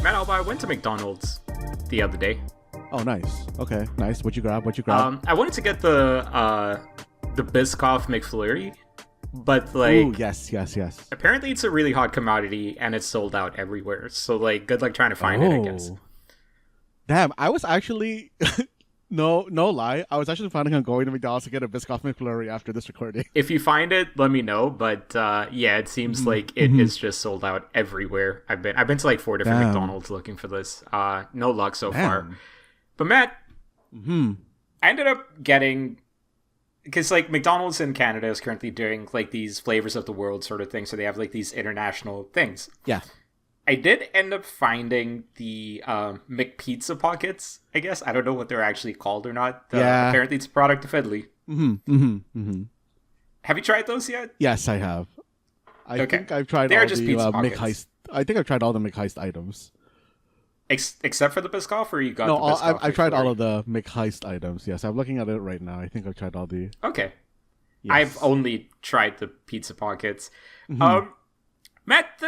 Matt, I went to McDonald's the other day. Oh, nice. Okay, nice. What'd you grab? I wanted to get the Biscoff McFlurry, but like, Ooh, yes. apparently it's a really hot commodity and it's sold out everywhere. So like, good luck trying to find it, I guess. Damn, I was actually no lie. I was actually planning on going to McDonald's to get a Biscoff McFlurry after this recording. If you find it, let me know. But yeah, it seems like it is just sold out everywhere. I've been to like 4 different McDonald's looking for this. No luck so far. But Matt, I ended up getting, because like McDonald's in Canada is currently doing like these flavors of the world sort of thing. So they have like these international things. Yeah. I did end up finding the McPizza pockets, I guess. I don't know what they're actually called or not. Apparently it's a product of Italy. Have you tried those yet? Yes, I have. I think I've tried all the McHeist. I think I've tried all the McHeist items. Except for the Biscoff, or you got the No, Biscoff? I've tried all of the McHeist items. Yes, I'm looking at it right now. I think I've tried all the... Okay. Yes. I've only tried the pizza pockets. Matt,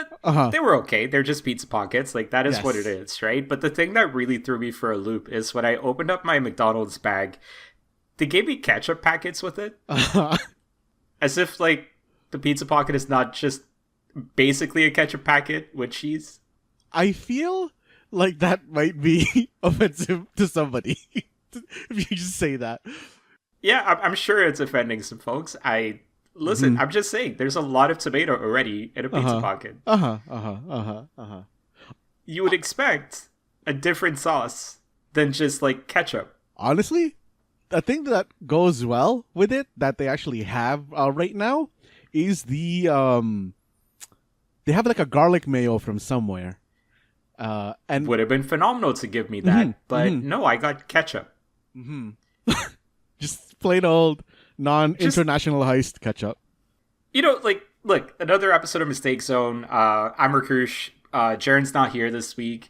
they were okay. They're just pizza pockets. Like, that is what it is, right? But the thing that really threw me for a loop is when I opened up my McDonald's bag, they gave me ketchup packets with it. As if, like, the pizza pocket is not just basically a ketchup packet with cheese. I feel like that might be offensive to somebody if you just say that. Yeah, I'm sure it's offending some folks. Listen, I'm just saying, there's a lot of tomato already in a pizza pocket. You would expect a different sauce than just, like, ketchup. Honestly, the thing that goes well with it that they actually have right now is they have, like, a garlic mayo from somewhere. And would have been phenomenal to give me that, but no, I got ketchup. Just plain old non-international heist ketchup. You know, like, look, another episode of Mistake Zone. I'm Rakush. Jaren's not here this week.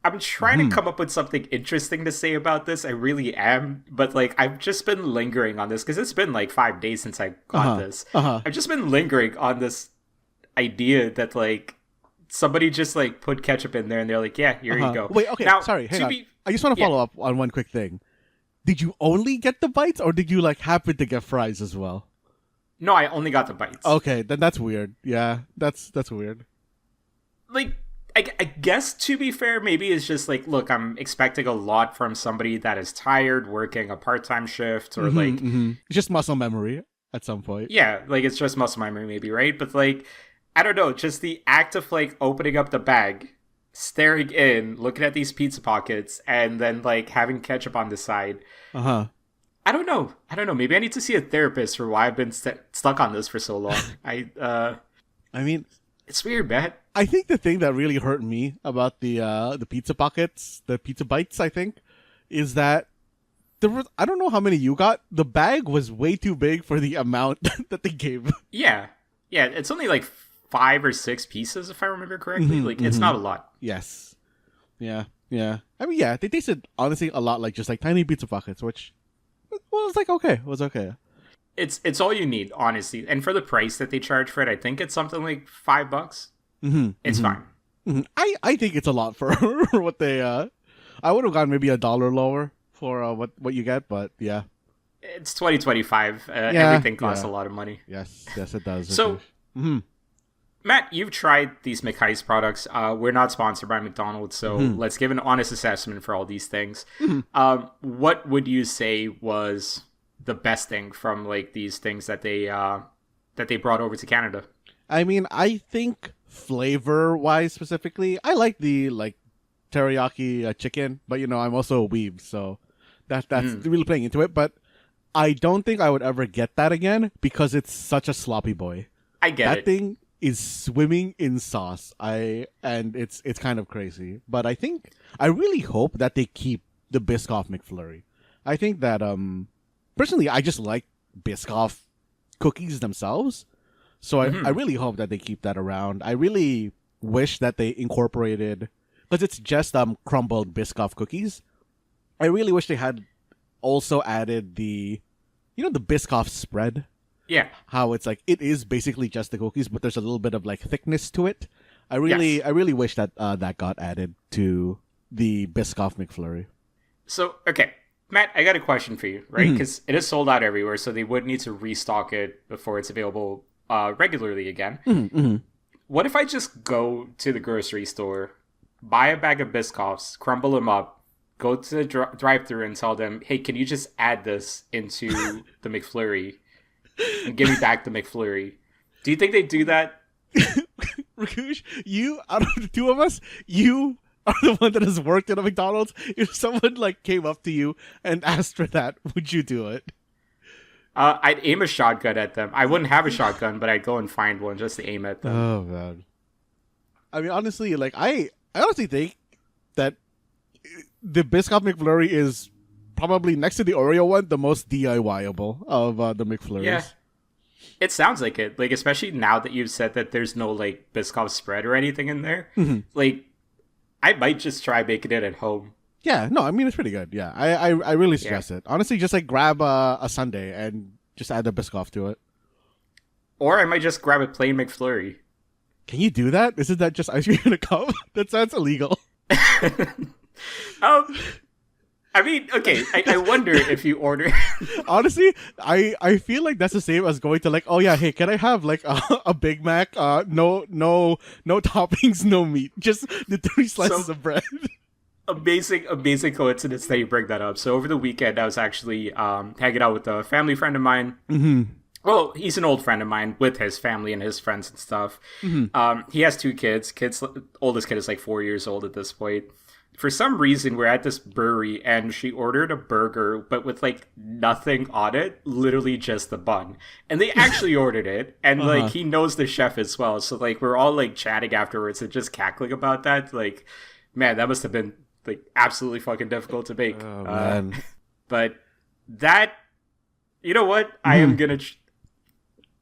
I'm trying to come up with something interesting to say about this. I really am. But, like, I've just been lingering on this because it's been, like, 5 days since I got this. I've just been lingering on this idea that, like, somebody just, like, put ketchup in there and they're like, yeah, here you go. Wait, okay, now, sorry, hang on. I just want to follow up on one quick thing. Did you only get the bites, or did you, like, happen to get fries as well? No, I only got the bites. Okay, then that's weird. Yeah, that's weird. Like, I guess, to be fair, maybe it's just, like, look, I'm expecting a lot from somebody that is tired, working a part-time shift, or, It's just muscle memory at some point. Yeah, like, it's just muscle memory, maybe, right? But, like, I don't know, just the act of, like, opening up the bag, staring in, looking at these pizza pockets, and then, like, having ketchup on the side. I don't know. Maybe I need to see a therapist for why I've been stuck on this for so long. I mean, it's weird, man. I think the thing that really hurt me about the pizza pockets, the pizza bites, I think, is that there was, I don't know how many you got. The bag was way too big for the amount that they gave. Yeah, it's only like 5 or 6 pieces, if I remember correctly. It's not a lot. Yes. Yeah. I mean, yeah, they tasted, honestly, a lot like just like tiny pizza pockets, which was like okay. It was okay. It's all you need, honestly. And for the price that they charge for it, I think it's something like $5. It's fine. I think it's a lot for what they... I would have gone maybe $1 lower for what you get, but yeah. It's 2025. Everything costs a lot of money. Yes, it does. So... Matt, you've tried these McHeist products. We're not sponsored by McDonald's, so let's give an honest assessment for all these things. What would you say was the best thing from like these things that they brought over to Canada? I mean, I think flavor-wise specifically, I like the like teriyaki chicken, but you know, I'm also a weeb, so that's really playing into it. But I don't think I would ever get that again because it's such a sloppy boy. I get that it. Thing is swimming in sauce. And it's kind of crazy. But I really hope that they keep the Biscoff McFlurry. I think that personally I just like Biscoff cookies themselves. So I really hope that they keep that around. I really wish that they incorporated, because it's just crumbled Biscoff cookies. I really wish they had also added the Biscoff spread. Yeah. How it's like, it is basically just the cookies, but there's a little bit of like thickness to it. I really wish that that got added to the Biscoff McFlurry. So, okay, Matt, I got a question for you, right? Because it is sold out everywhere, so they would need to restock it before it's available regularly again. What if I just go to the grocery store, buy a bag of Biscoffs, crumble them up, go to the drive-thru and tell them, hey, can you just add this into the McFlurry and give me back the McFlurry? Do you think they do that? Rakush, you, out of the two of us, you are the one that has worked at a McDonald's. If someone like came up to you and asked for that, would you do it? I'd aim a shotgun at them. I wouldn't have a shotgun, but I'd go and find one just to aim at them. Oh man. I mean, honestly, like I honestly think that the Biscoff McFlurry is probably next to the Oreo one the most DIY-able of the McFlurries. Yeah. It sounds like it. Like, especially now that you've said that there's no, like, Biscoff spread or anything in there. Like, I might just try making it at home. Yeah, no, I mean, it's pretty good. Yeah, I really suggest it. Honestly, just, like, grab a sundae and just add the Biscoff to it. Or I might just grab a plain McFlurry. Can you do that? Isn't that just ice cream in a cup? That sounds illegal. I mean, okay, I wonder if you order... Honestly, I feel like that's the same as going to like, oh yeah, hey, can I have like a Big Mac? No toppings, no meat, just the 3 slices of bread. Amazing coincidence that you bring that up. So over the weekend, I was actually hanging out with a family friend of mine. Well, he's an old friend of mine with his family and his friends and stuff. He has 2 kids. Oldest kid is like 4 years old at this point. For some reason, we're at this brewery, and she ordered a burger, but with, like, nothing on it, literally just the bun. And they actually ordered it, and, like, he knows the chef as well. So, like, we're all, like, chatting afterwards and just cackling about that. Like, man, that must have been, like, absolutely fucking difficult to make. Oh, man. But that, you know what? I am gonna...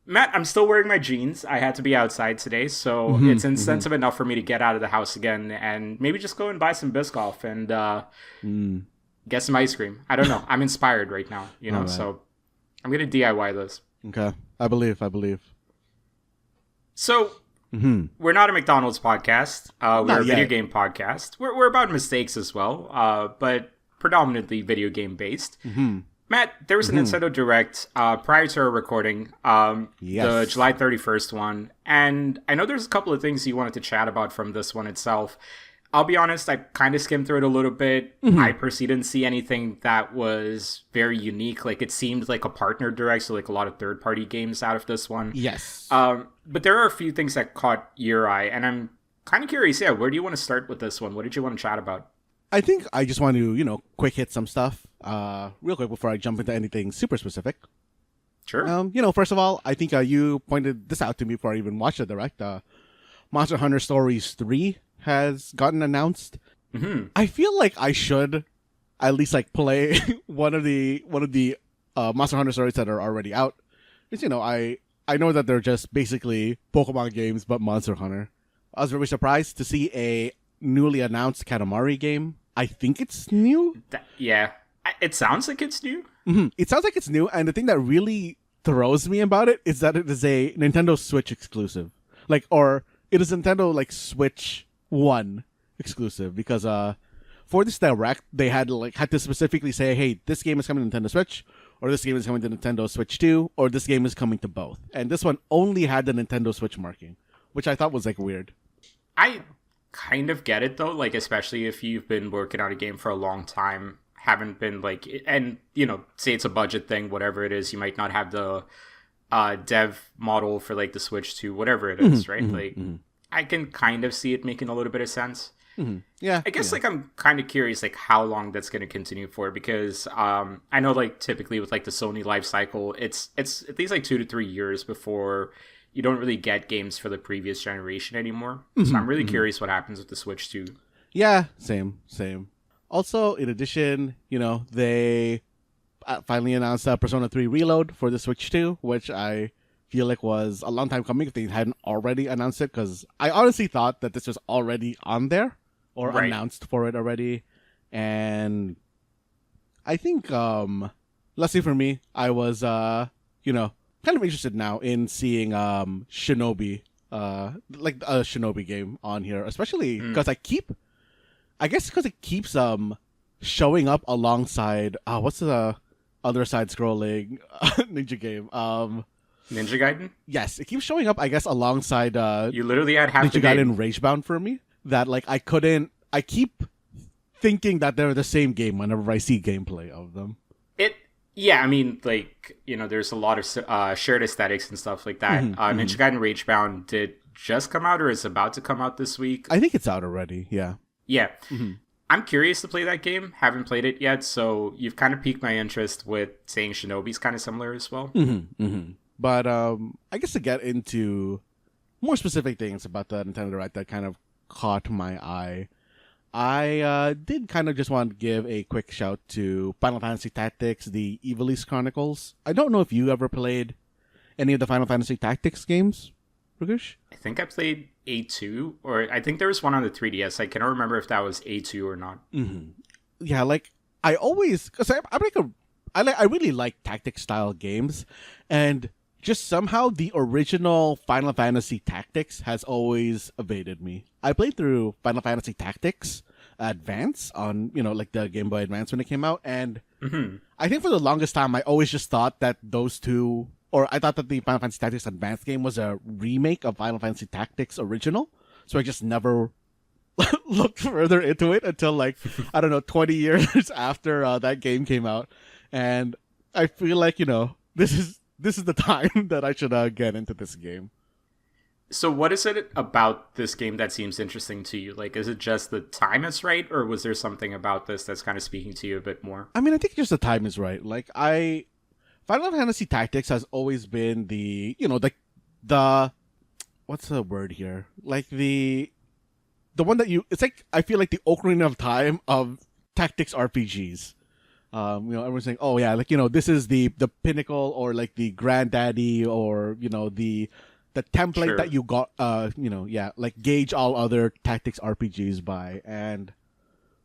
Matt, I'm still wearing my jeans. I had to be outside today, so it's incentive enough for me to get out of the house again and maybe just go and buy some Biscoff and get some ice cream. I don't know. I'm inspired right now, you know, so I'm going to DIY this. Okay. I believe. So, we're not a McDonald's podcast. We're a video game podcast. We're about mistakes as well, but predominantly video game based. Matt, there was a Nintendo Direct prior to our recording, the July 31st one, and I know there's a couple of things you wanted to chat about from this one itself. I'll be honest, I kind of skimmed through it a little bit. I personally didn't see anything that was very unique. Like, it seemed like a partner Direct, so like a lot of third-party games out of this one. Yes. But there are a few things that caught your eye, and I'm kind of curious, where do you want to start with this one? What did you want to chat about? I think I just want to, quick hit some stuff real quick before I jump into anything super specific. Sure. First of all, I think you pointed this out to me before I even watched the Direct. Monster Hunter Stories 3 has gotten announced. I feel like I should at least like play one of the Monster Hunter stories that are already out. Because, I know that they're just basically Pokemon games, but Monster Hunter. I was very surprised to see a newly announced Katamari game. I think it's new. Yeah. It sounds like it's new. It sounds like it's new, and the thing that really throws me about it is that it is a Nintendo Switch exclusive. Or it is Nintendo, Switch 1 exclusive, because for this Direct, they had to specifically say, hey, this game is coming to Nintendo Switch, or this game is coming to Nintendo Switch 2, or this game is coming to both. And this one only had the Nintendo Switch marking, which I thought was, weird. I kind of get it, though, especially if you've been working on a game for a long time, haven't been, and, say it's a budget thing, whatever it is, you might not have the dev model for, the Switch 2, whatever it is, right? I can kind of see it making a little bit of sense. Yeah. I guess, I'm kind of curious, how long that's going to continue for, because I know, typically with, the Sony life cycle, it's at least, 2 to 3 years before you don't really get games for the previous generation anymore. So I'm really curious what happens with the Switch 2. Yeah, same. Also, in addition, they finally announced Persona 3 Reload for the Switch 2, which I feel like was a long time coming if they hadn't already announced it, because I honestly thought that this was already on there or announced for it already. And I think, let's say for me, I was, kind of interested now in seeing Shinobi like a Shinobi game on here, especially because I guess because it keeps showing up alongside what's the other side scrolling ninja game? Ninja Gaiden? Yes, it keeps showing up, I guess, alongside You literally had half Ninja the game. Gaiden Ragebound for me. That like I keep thinking that they're the same game whenever I see gameplay of them. Yeah, I mean, like, you know, there's a lot of shared aesthetics and stuff like that. Ninja Gaiden Ragebound did just come out or is about to come out this week. I think it's out already, yeah. Yeah. I'm curious to play that game. Haven't played it yet, so you've kind of piqued my interest with saying Shinobi's kind of similar as well. But I guess to get into more specific things about the Nintendo Direct that kind of caught my eye, I did kind of just want to give a quick shout to Final Fantasy Tactics, the Ivalice Chronicles. I don't know if you ever played any of the Final Fantasy Tactics games, Rakush? I think I played A2, or I think there was one on the 3DS. I cannot remember if that was A2 or not. Yeah, like I always, because I really like tactics style games, and just somehow the original Final Fantasy Tactics has always evaded me. I played through Final Fantasy Tactics Advance on, like the Game Boy Advance when it came out, and I think for the longest time I always just thought that those two, or I thought that the Final Fantasy Tactics Advance game was a remake of Final Fantasy Tactics original, so I just never looked further into it until 20 years after that game came out, and I feel like this is the time that I should get into this game. So what is it about this game that seems interesting to you? Like, is it just the time is right, or was there something about this that's kind of speaking to you a bit more? I mean, I think just the time is right. Final Fantasy Tactics has always been the what's the word here? Like the one that it's like, I feel like the Ocarina of Time of tactics RPGs. Everyone's saying, oh yeah, this is the pinnacle, or like the granddaddy, or the template that you got, gauge all other tactics RPGs by. And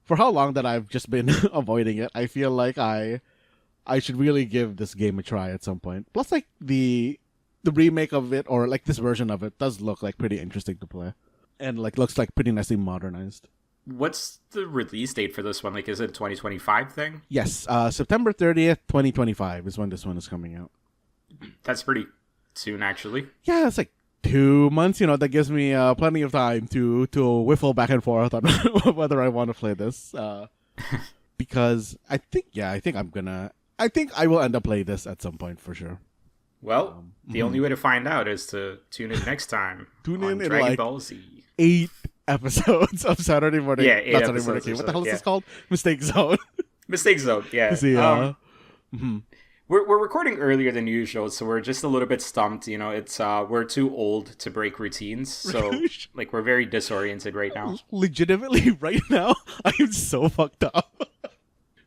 for how long that I've just been avoiding it, I feel like I should really give this game a try at some point. Plus, like the remake of it, or like this version of it, does look like pretty interesting to play, and like looks like pretty nicely modernized. What's the release date for this one? Like, is it a 2025 thing? Yes, September 30th, 2025 is when this one is coming out. That's pretty soon, actually. Yeah, it's like 2 months. That gives me plenty of time to whiffle back and forth on whether I want to play this. Because I think I will end up playing this at some point for sure. Well, the only way to find out is to tune in next time. Tune in Dragon Ball Z. 8 episodes of Saturday morning. Yeah, 8 not episodes. Saturday morning. What the hell is this called? Mistake Zone. Mistake Zone. Yeah. See, We're recording earlier than usual, so we're just a little bit stumped. It's we're too old to break routines, so like we're very disoriented right now. Legitimately, right now, I am so fucked up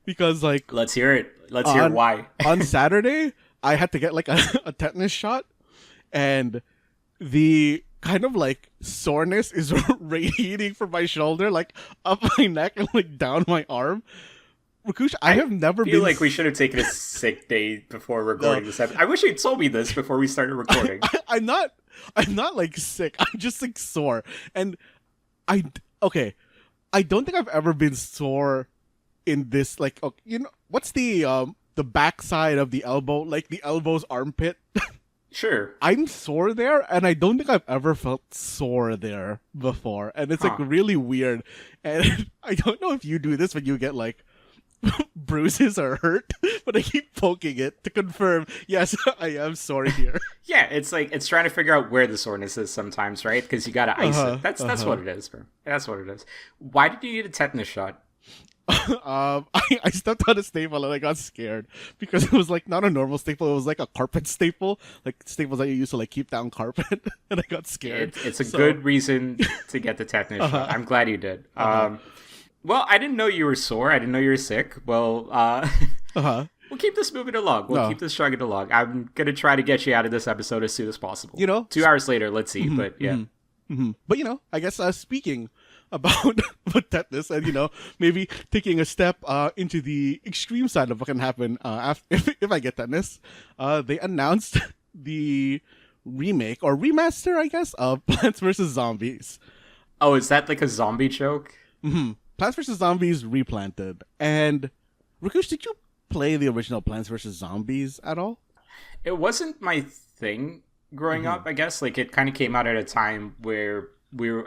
because let's hear it. Let's hear why. On Saturday, I had to get a tetanus shot, and the kind of soreness is radiating from my shoulder, up my neck and down my arm. Rakush, I have never been. I feel like we should have taken a sick day before recording this episode. I wish you'd told me this before we started recording. I'm not sick. I'm just sore, and I don't think I've ever been sore in this. What's the backside of the elbow, the elbow's armpit? Sure. I'm sore there, and I don't think I've ever felt sore there before, and it's really weird. And I don't know if you do this when you get bruises or hurt, but I keep poking it to confirm, yes, I am sore here. Yeah, it's it's trying to figure out where the soreness is sometimes, right? Because you gotta ice it. That's what it is, bro. That's what it is. Why did you need a tetanus shot? I stepped on a staple and I got scared because it was not a normal staple. It was a carpet staple, staples that you use to keep down carpet, and I got scared. It's a good reason to get the tetanus shot. I'm glad you did. Well, I didn't know you were sore. I didn't know you were sick. Well, we'll keep this moving along. We'll keep this chugging along. I'm gonna try to get you out of this episode as soon as possible. 2 hours later, let's see. But yeah. But I guess speaking about tetanus, and maybe taking a step into the extreme side of what can happen if I get tetanus, they announced the remake or remaster, I guess, of Plants vs Zombies. Oh, is that like a zombie joke? Mm-hmm. Plants vs Zombies Replanted. And Rakush, did you play the original Plants vs Zombies at all? It wasn't my thing growing up, I guess. Like, it kind of came out at a time where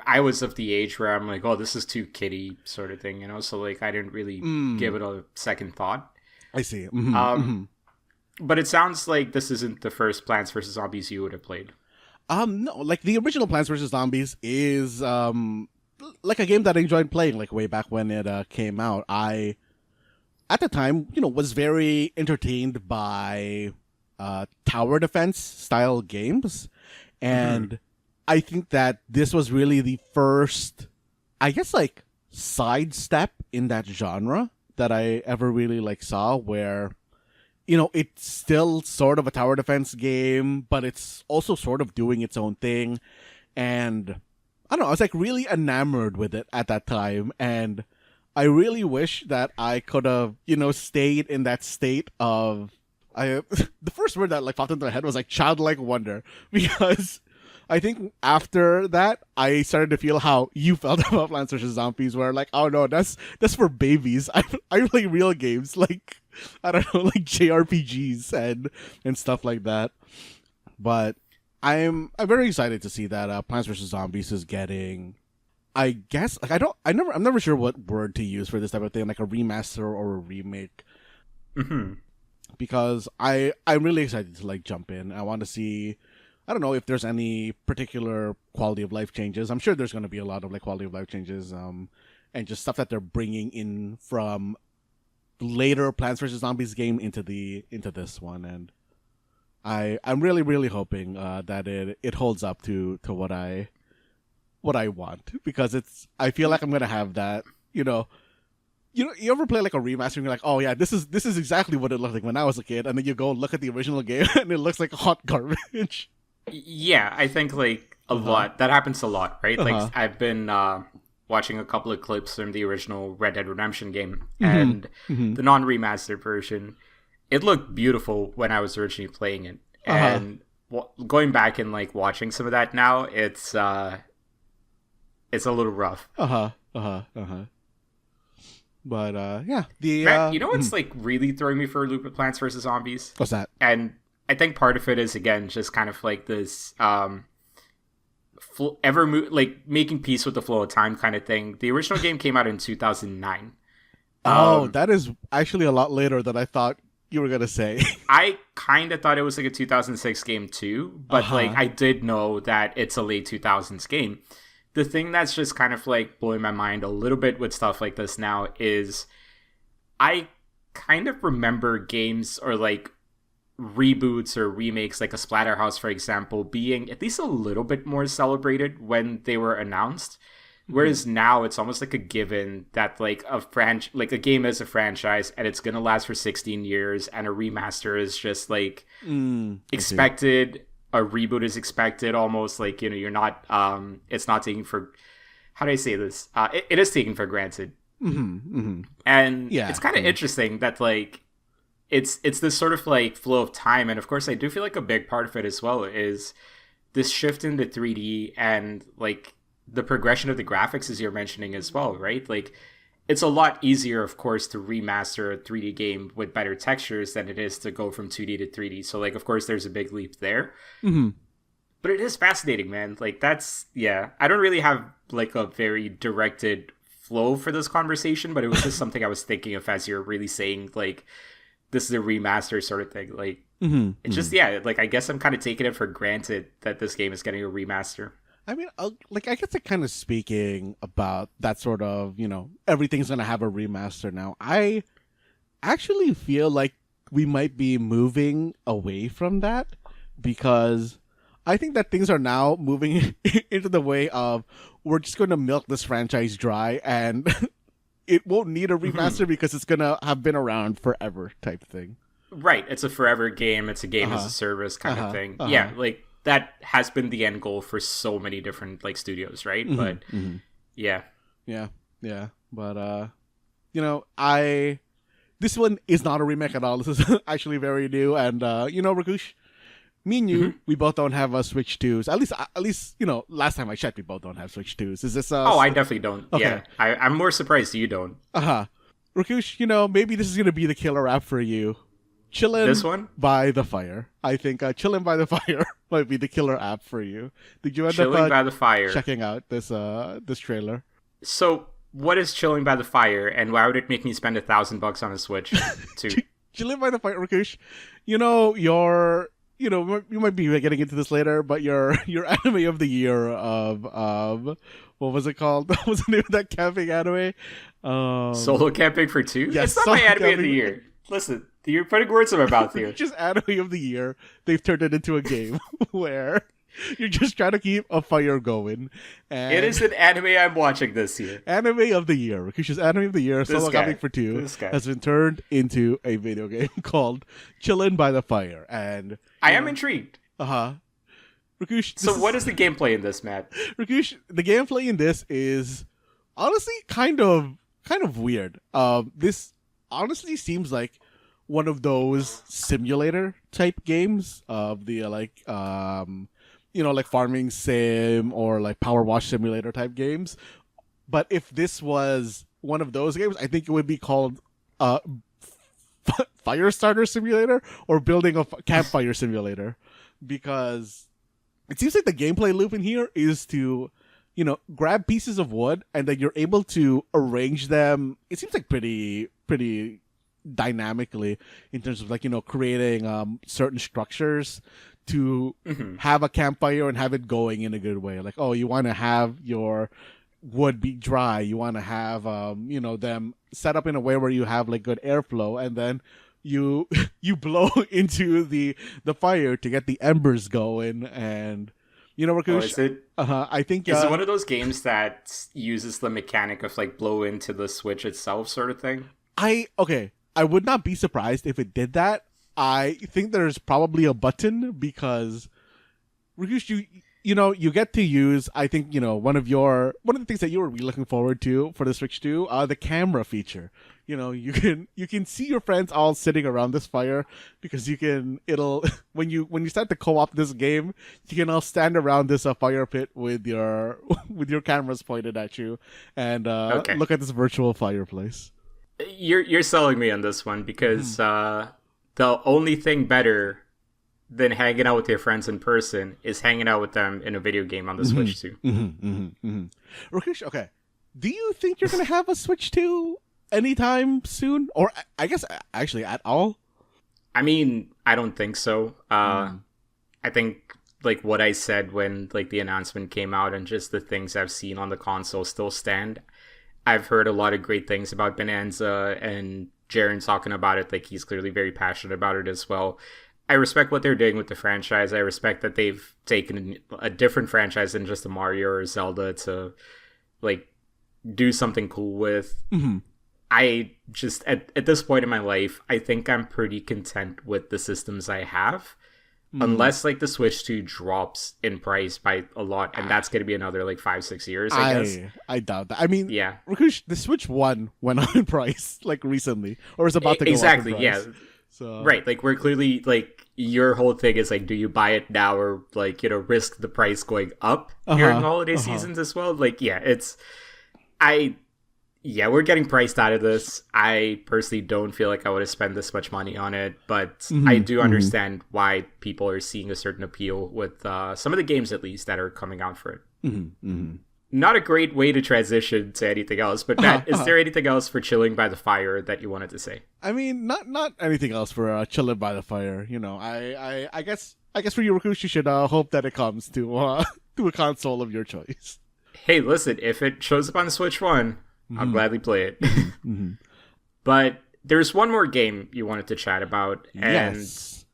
I was of the age where I'm like, oh, this is too kiddie sort of thing, you know? So, like, I didn't really give it a second thought. I see. Mm-hmm. But it sounds like this isn't the first Plants vs. Zombies you would have played. No, like the original Plants vs Zombies is like a game that I enjoyed playing like way back when it came out. I at the time, was very entertained by tower defense style games, and I think that this was really the first, I guess, like sidestep in that genre that I ever really like saw where it's still sort of a tower defense game, but it's also sort of doing its own thing. And I don't know, I was like really enamored with it at that time. And I really wish that I could have, stayed in that state of, the first word that like popped into my head was like childlike wonder, because I think after that, I started to feel how you felt about Plants vs. Zombies, where like, oh no, that's for babies. I play real games, like, I don't know, like JRPGs and stuff like that. But I'm very excited to see that Plants vs. Zombies is getting, I guess, like I'm never sure what word to use for this type of thing, like a remaster or a remake. Because I'm really excited to like jump in. I want to see, I don't know if there's any particular quality of life changes. I'm sure there's going to be a lot of like quality of life changes, and just stuff that they're bringing in from later Plants vs. Zombies game into this one. And I'm really, really hoping that it holds up to what I want, because I feel like I'm going to have that, you ever play like a remaster and you're like, oh yeah, this is exactly what it looked like when I was a kid, and then you go look at the original game and it looks like hot garbage. Yeah, I think like a lot. That happens a lot, right? Like I've been watching a couple of clips from the original Red Dead Redemption game and the non-remastered version. It looked beautiful when I was originally playing it, and going back and like watching some of that now, it's a little rough. But yeah, Matt, what's like really throwing me for a loop at Plants vs. Zombies? What's that? And I think part of it is, again, just kind of like this like making peace with the flow of time kind of thing. The original game came out in 2009. That is actually a lot later than I thought you were gonna say. I kind of thought it was like a 2006 game too, but like I did know that it's a late 2000s game. The thing that's just kind of like blowing my mind a little bit with stuff like this now is I kind of remember games or like reboots or remakes, like a Splatterhouse, for example, being at least a little bit more celebrated when they were announced. Whereas now it's almost like a given that like a game is a franchise and it's going to last for 16 years, and a remaster is just like expected. A reboot is expected, almost like, you're not, it's not taken for, how do I say this? It is taken for granted. And it's kind of interesting that like, it's this sort of like flow of time. And of course, I do feel like a big part of it as well is this shift into 3D and like the progression of the graphics, as you're mentioning as well, right? Like, it's a lot easier, of course, to remaster a 3D game with better textures than it is to go from 2D to 3D. So, like, of course, there's a big leap there. But it is fascinating, man. Like, I don't really have, like, a very directed flow for this conversation, but it was just something I was thinking of as you're really saying, like, this is a remaster sort of thing. Like, it's just, like, I guess I'm kind of taking it for granted that this game is getting a remaster. I mean, like, I guess kind of speaking about that sort of, everything's going to have a remaster now. I actually feel like we might be moving away from that, because I think that things are now moving into the way of, we're just going to milk this franchise dry and it won't need a remaster because it's going to have been around forever type thing. Right. It's a forever game. It's a game as a service kind of thing. Yeah, like, that has been the end goal for so many different like studios, right? But yeah. But this one is not a remake at all. This is actually very new. And Rakush, me and you, we both don't have Switch 2s. At least last time I checked, we both don't have Switch 2s. Is this? Oh, I definitely don't. Okay. Yeah, I'm more surprised you don't. Rakush, maybe this is gonna be the killer app for you. Chillin' This one? by the Fire. I think Chillin' by the Fire might be the killer app for you. Did you end Chilling up by the Fire. checking out this trailer? So, what is Chilling by the Fire, and why would it make me spend $1,000 on a Switch? Chillin' by the Fire, Rakush. You might be getting into this later, but your anime of the year of what was it called? What was the name of that camping anime? Solo Camping for Two? Yes, it's not my Solo anime of Camping. the year. Listen, you're putting words in my mouth here. Just anime of the year. They've turned it into a game where you're just trying to keep a fire going. And It is an anime I'm watching this year. anime of the year. Rakish's anime of the year, Solo guy. Camping for Two, This guy. has been turned into a video game called Chillin' by the Fire. And I am intrigued. Rakush, So what is the gameplay in this, Matt? Rakush, the gameplay in this is honestly kind of weird. This honestly seems like one of those simulator type games of the like farming sim or like power wash simulator type games. But if this was one of those games, I think it would be called Fire Starter Simulator or Building a Campfire Simulator, because it seems like the gameplay loop in here is to grab pieces of wood and then you're able to arrange them. It seems like pretty dynamically in terms of like creating certain structures to have a campfire and have it going in a good way. Like, oh, you want to have your wood be dry, you want to have them set up in a way where you have like good airflow, and then you blow into the fire to get the embers going. And Rakush, Is it I think is it one of those games that uses the mechanic of like blow into the Switch itself sort of thing? I would not be surprised if it did that. I think there's probably a button because Rakush, you get to use, I think, one of the things that you were really looking forward to for the Switch 2, the camera feature. You can see your friends all sitting around this fire because it'll when you start to co-op this game, you can all stand around this fire pit with your cameras pointed at you and look at this virtual fireplace. You're selling me on this one because the only thing better than hanging out with your friends in person is hanging out with them in a video game on the Switch 2. Rakush, okay. Do you think you're going to have a Switch 2 anytime soon? Or I guess actually at all? I mean, I don't think so. I think like what I said when like the announcement came out and just the things I've seen on the console still stand. I've heard a lot of great things about Bonanza, and Jaron talking about it like he's clearly very passionate about it as well. I respect what they're doing with the franchise. I respect that they've taken a different franchise than just a Mario or Zelda to like do something cool with. I just at this point in my life, I think I'm pretty content with the systems I have. Unless like the Switch 2 drops in price by a lot, and that's going to be another like 5-6 years, I guess. I doubt that. I mean, yeah, Rakush, the Switch 1 went up in price like recently, or is about to go up in price. Yeah. So right, like we're clearly like your whole thing is like, do you buy it now or like risk the price going up during holiday seasons as well? Like, we're getting priced out of this. I personally don't feel like I would have spent this much money on it, but I do understand why people are seeing a certain appeal with some of the games, at least, that are coming out for it. Not a great way to transition to anything else, but Matt, is there anything else for Chilling by the Fire that you wanted to say? I mean, not anything else for Chilling by the Fire. I guess for you, Rakush, you should hope that it comes to a console of your choice. Hey, listen, if it shows up on the Switch 1, I'll gladly play it. But there's one more game you wanted to chat about, and yes.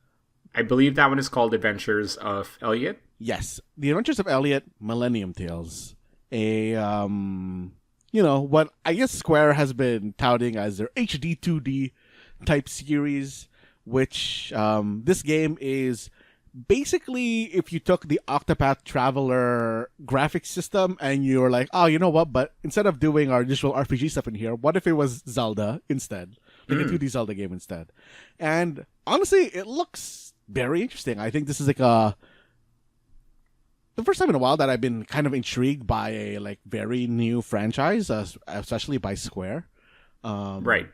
I believe that one is called Adventures of Elliot. Yes, The Adventures of Elliot, Millennium Tales. What I guess Square has been touting as their HD 2D type series, which this game is basically if you took the Octopath Traveler graphics system and you're like, oh, you know what, but instead of doing our usual RPG stuff in here, what if it was Zelda instead? Like a 2D Zelda game instead. And honestly, it looks very interesting. I think this is like the first time in a while that I've been kind of intrigued by a like very new franchise, especially by Square. Right.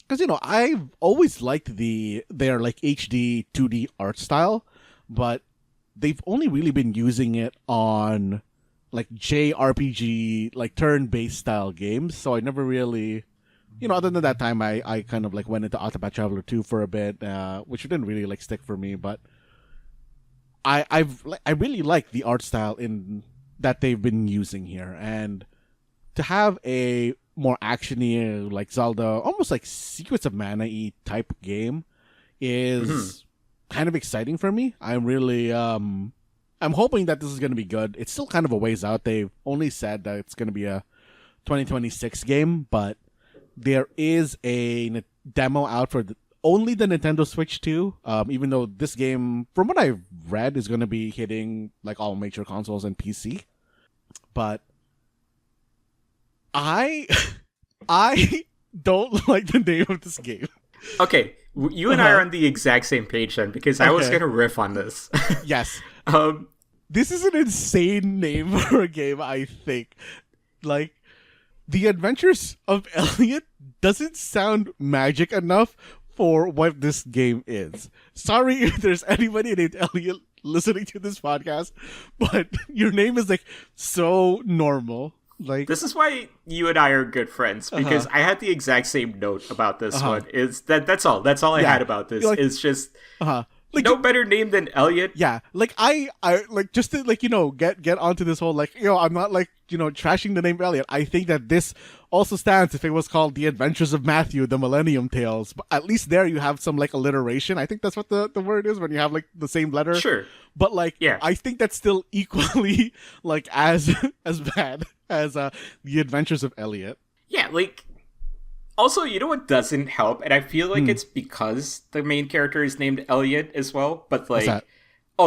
Because I've always liked their like HD 2D art style, but they've only really been using it on like JRPG, like turn-based style games. So I never really, other than that time, I kind of like went into Octopath Traveler 2 for a bit, which didn't really like stick for me. But I really like the art style in that they've been using here, and to have a more actiony like Zelda, almost like Secrets of Mana-y type game is kind of exciting for me. I'm really I'm hoping that this is going to be good. It's still kind of a ways out. They've only said that it's going to be a 2026 game, but there is a demo out for only the Nintendo Switch 2, even though this game, from what I've read, is going to be hitting like all major consoles and PC. But I don't like the name of this game. Okay, you and I are on the exact same page then, because I was gonna riff on this. Yes. This is an insane name for a game, I think. Like, The Adventures of Elliot doesn't sound magic enough for what this game is. Sorry if there's anybody named Elliot listening to this podcast, but your name is like so normal. Like, this is why you and I are good friends, because I had the exact same note about this one. Is that's all I had about this. Like, it's just like, no better name than Elliot. Yeah, like I like, just to like get onto this whole like I'm not like trashing the name Elliot. I think that this also stands if it was called The Adventures of Matthew, the Millennium Tales. But at least there you have some like alliteration. I think that's what the word is when you have like the same letter. Sure. But like, yeah, I think that's still equally like as bad as The Adventures of Elliot. Yeah, like, also, what doesn't help, and I feel like it's because the main character is named Elliot as well, but like,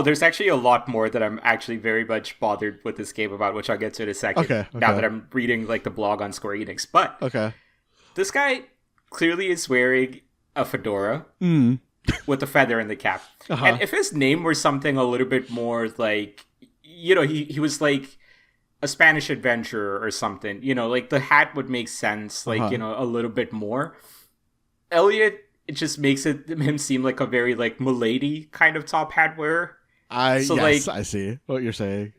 there's actually a lot more that I'm actually very much bothered with this game about, which I'll get to in a second. Okay. Now that I'm reading like the blog on Square Enix. But this guy clearly is wearing a fedora with a feather in the cap. And if his name were something a little bit more like, he was like a Spanish adventurer or something, like the hat would make sense, like, a little bit more. Elliot, it just makes him seem like a very like milady kind of top hat wearer. I see what you're saying.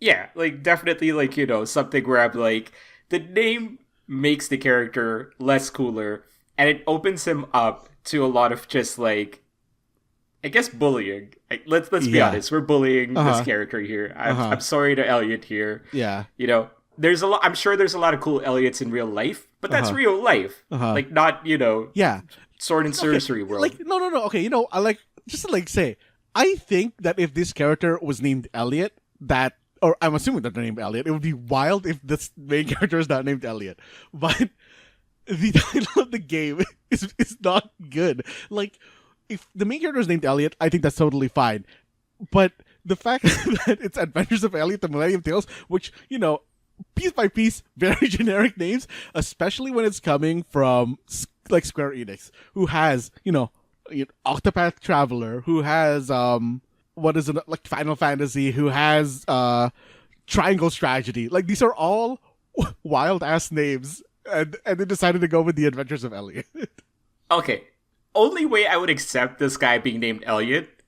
Yeah, like definitely like, something where I'm like, the name makes the character less cooler, and it opens him up to a lot of just like, I guess, bullying. Like, let's be honest, we're bullying this character here. I'm sorry to Elliot here. Yeah. There's a lot. I'm sure there's a lot of cool Elliots in real life, but that's real life. Like, not sword and sorcery world. Like, no. Okay, I like, just to like say, I think that if this character was named Elliot, or I'm assuming that they're named Elliot, it would be wild if this main character is not named Elliot. But the title of the game is not good. Like, if the main character is named Elliot, I think that's totally fine. But the fact that it's Adventures of Elliot, the Millennium Tales, which, piece by piece, very generic names, especially when it's coming from like Square Enix, who has, Octopath Traveler, who has, what is it, like Final Fantasy, who has Triangle Strategy. Like, these are all wild ass names, and they decided to go with The Adventures of Elliot. Okay. Only way I would accept this guy being named Elliot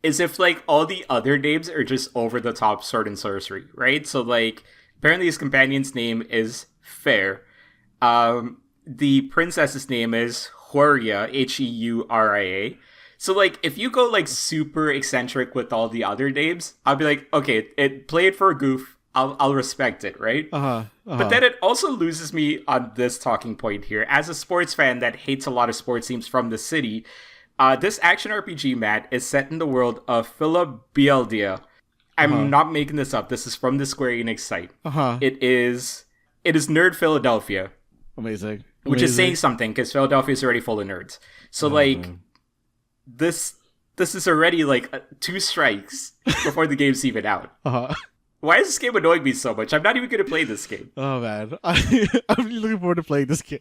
is if, like, all the other names are just over the top sword and sorcery, right? So, like, apparently his companion's name is Fair. The princess's name is Heuria, Heuria. So, like, if you go, like, super eccentric with all the other names, I'll be like, okay, play it for a goof. I'll respect it, right? But then it also loses me on this talking point here. As a sports fan that hates a lot of sports teams from the city, this action RPG, Matt, is set in the world of Philadelphia. I'm not making this up. This is from the Square Enix site. It is Nerd Philadelphia. Amazing. Which is saying something, because Philadelphia is already full of nerds. So, like, this is already, like, 2 strikes before the game's even out. Why is this game annoying me so much? I'm not even going to play this game. Oh, man. I'm really looking forward to playing this game.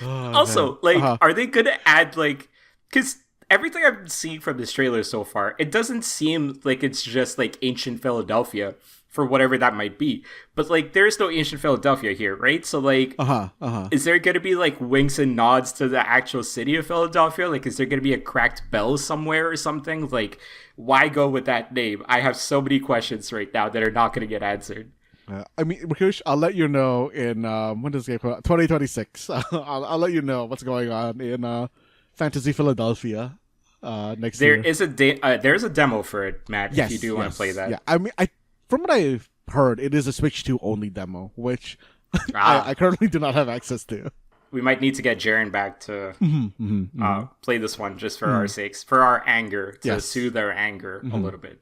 Also, like, are they going to add, like... because everything I'm seeing from this trailer so far, it doesn't seem like it's just like ancient Philadelphia for whatever that might be. But like, there's no ancient Philadelphia here, right? So like, is there going to be like winks and nods to the actual city of Philadelphia? Like, is there going to be a cracked bell somewhere or something? Like, why go with that name? I have so many questions right now that are not going to get answered. I mean, Rakush, I'll let you know in when does this game come out? 2026. I'll let you know what's going on in Fantasy Philadelphia next year. There's a demo for it, Matt. Yes, if you do want to play that. Yeah, I mean, from what I've heard, it is a Switch 2 only demo, which I currently do not have access to. We might need to get Jaren back to play this one just for our sakes, for our anger, to soothe our anger a little bit.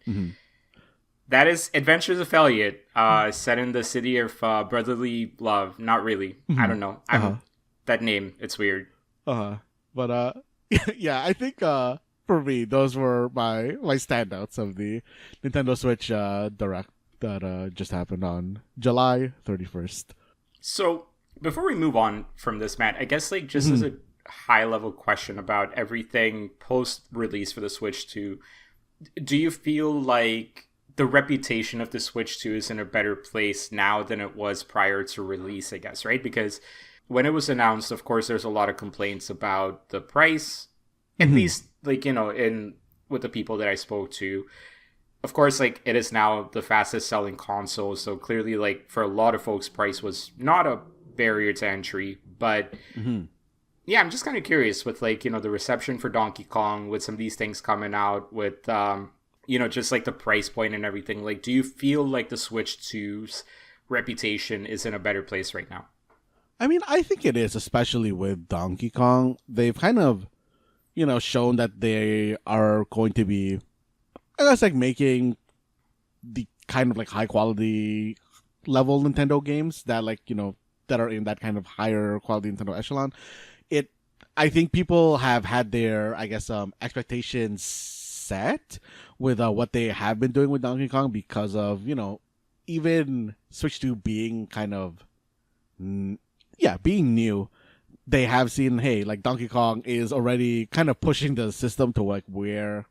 That is Adventures of Elliot, set in the city of brotherly love. Not really. I don't know. That name, it's weird. But yeah, I think for me, those were my standouts of the Nintendo Switch Direct that just happened on July 31st. So before we move on from this, Matt, I guess like just as a high level question about everything post release for the Switch 2, do you feel like the reputation of the Switch 2 is in a better place now than it was prior to release, I guess, right? Because when it was announced, of course, there's a lot of complaints about the price, at least, like, you know, with the people that I spoke to. Of course, like, it is now the fastest selling console, so clearly, like, for a lot of folks, price was not a barrier to entry, but yeah, I'm just kind of curious with, like, you know, the reception for Donkey Kong, with some of these things coming out, with you know, just like the price point and everything. Like, do you feel like the Switch 2's reputation is in a better place right now? I mean, I think it is, especially with Donkey Kong. They've kind of, you know, shown that they are going to be, I guess, like making the kind of like high quality level Nintendo games that, like, you know, that are in that kind of higher quality Nintendo echelon. I think people have had their, I guess, expectations set with what they have been doing with Donkey Kong because of, you know, even Switch 2 being kind of, being new. They have seen, hey, like Donkey Kong is already kind of pushing the system to like where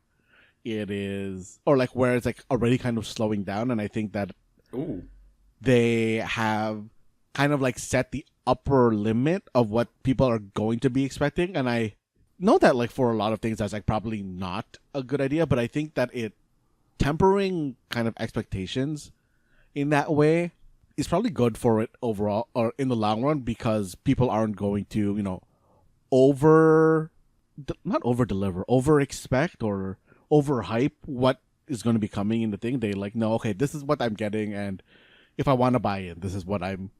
it is, or like where it's like already kind of slowing down. And I think that they have kind of like set the upper limit of what people are going to be expecting. And I know that like for a lot of things that's like probably not a good idea, but I think that tempering kind of expectations in that way is probably good for it overall, or in the long run, because people aren't going to, you know, not over deliver, over expect or over hype what is going to be coming in the thing. They like, no, okay, this is what I'm getting, and if I want to buy it, this is what I'm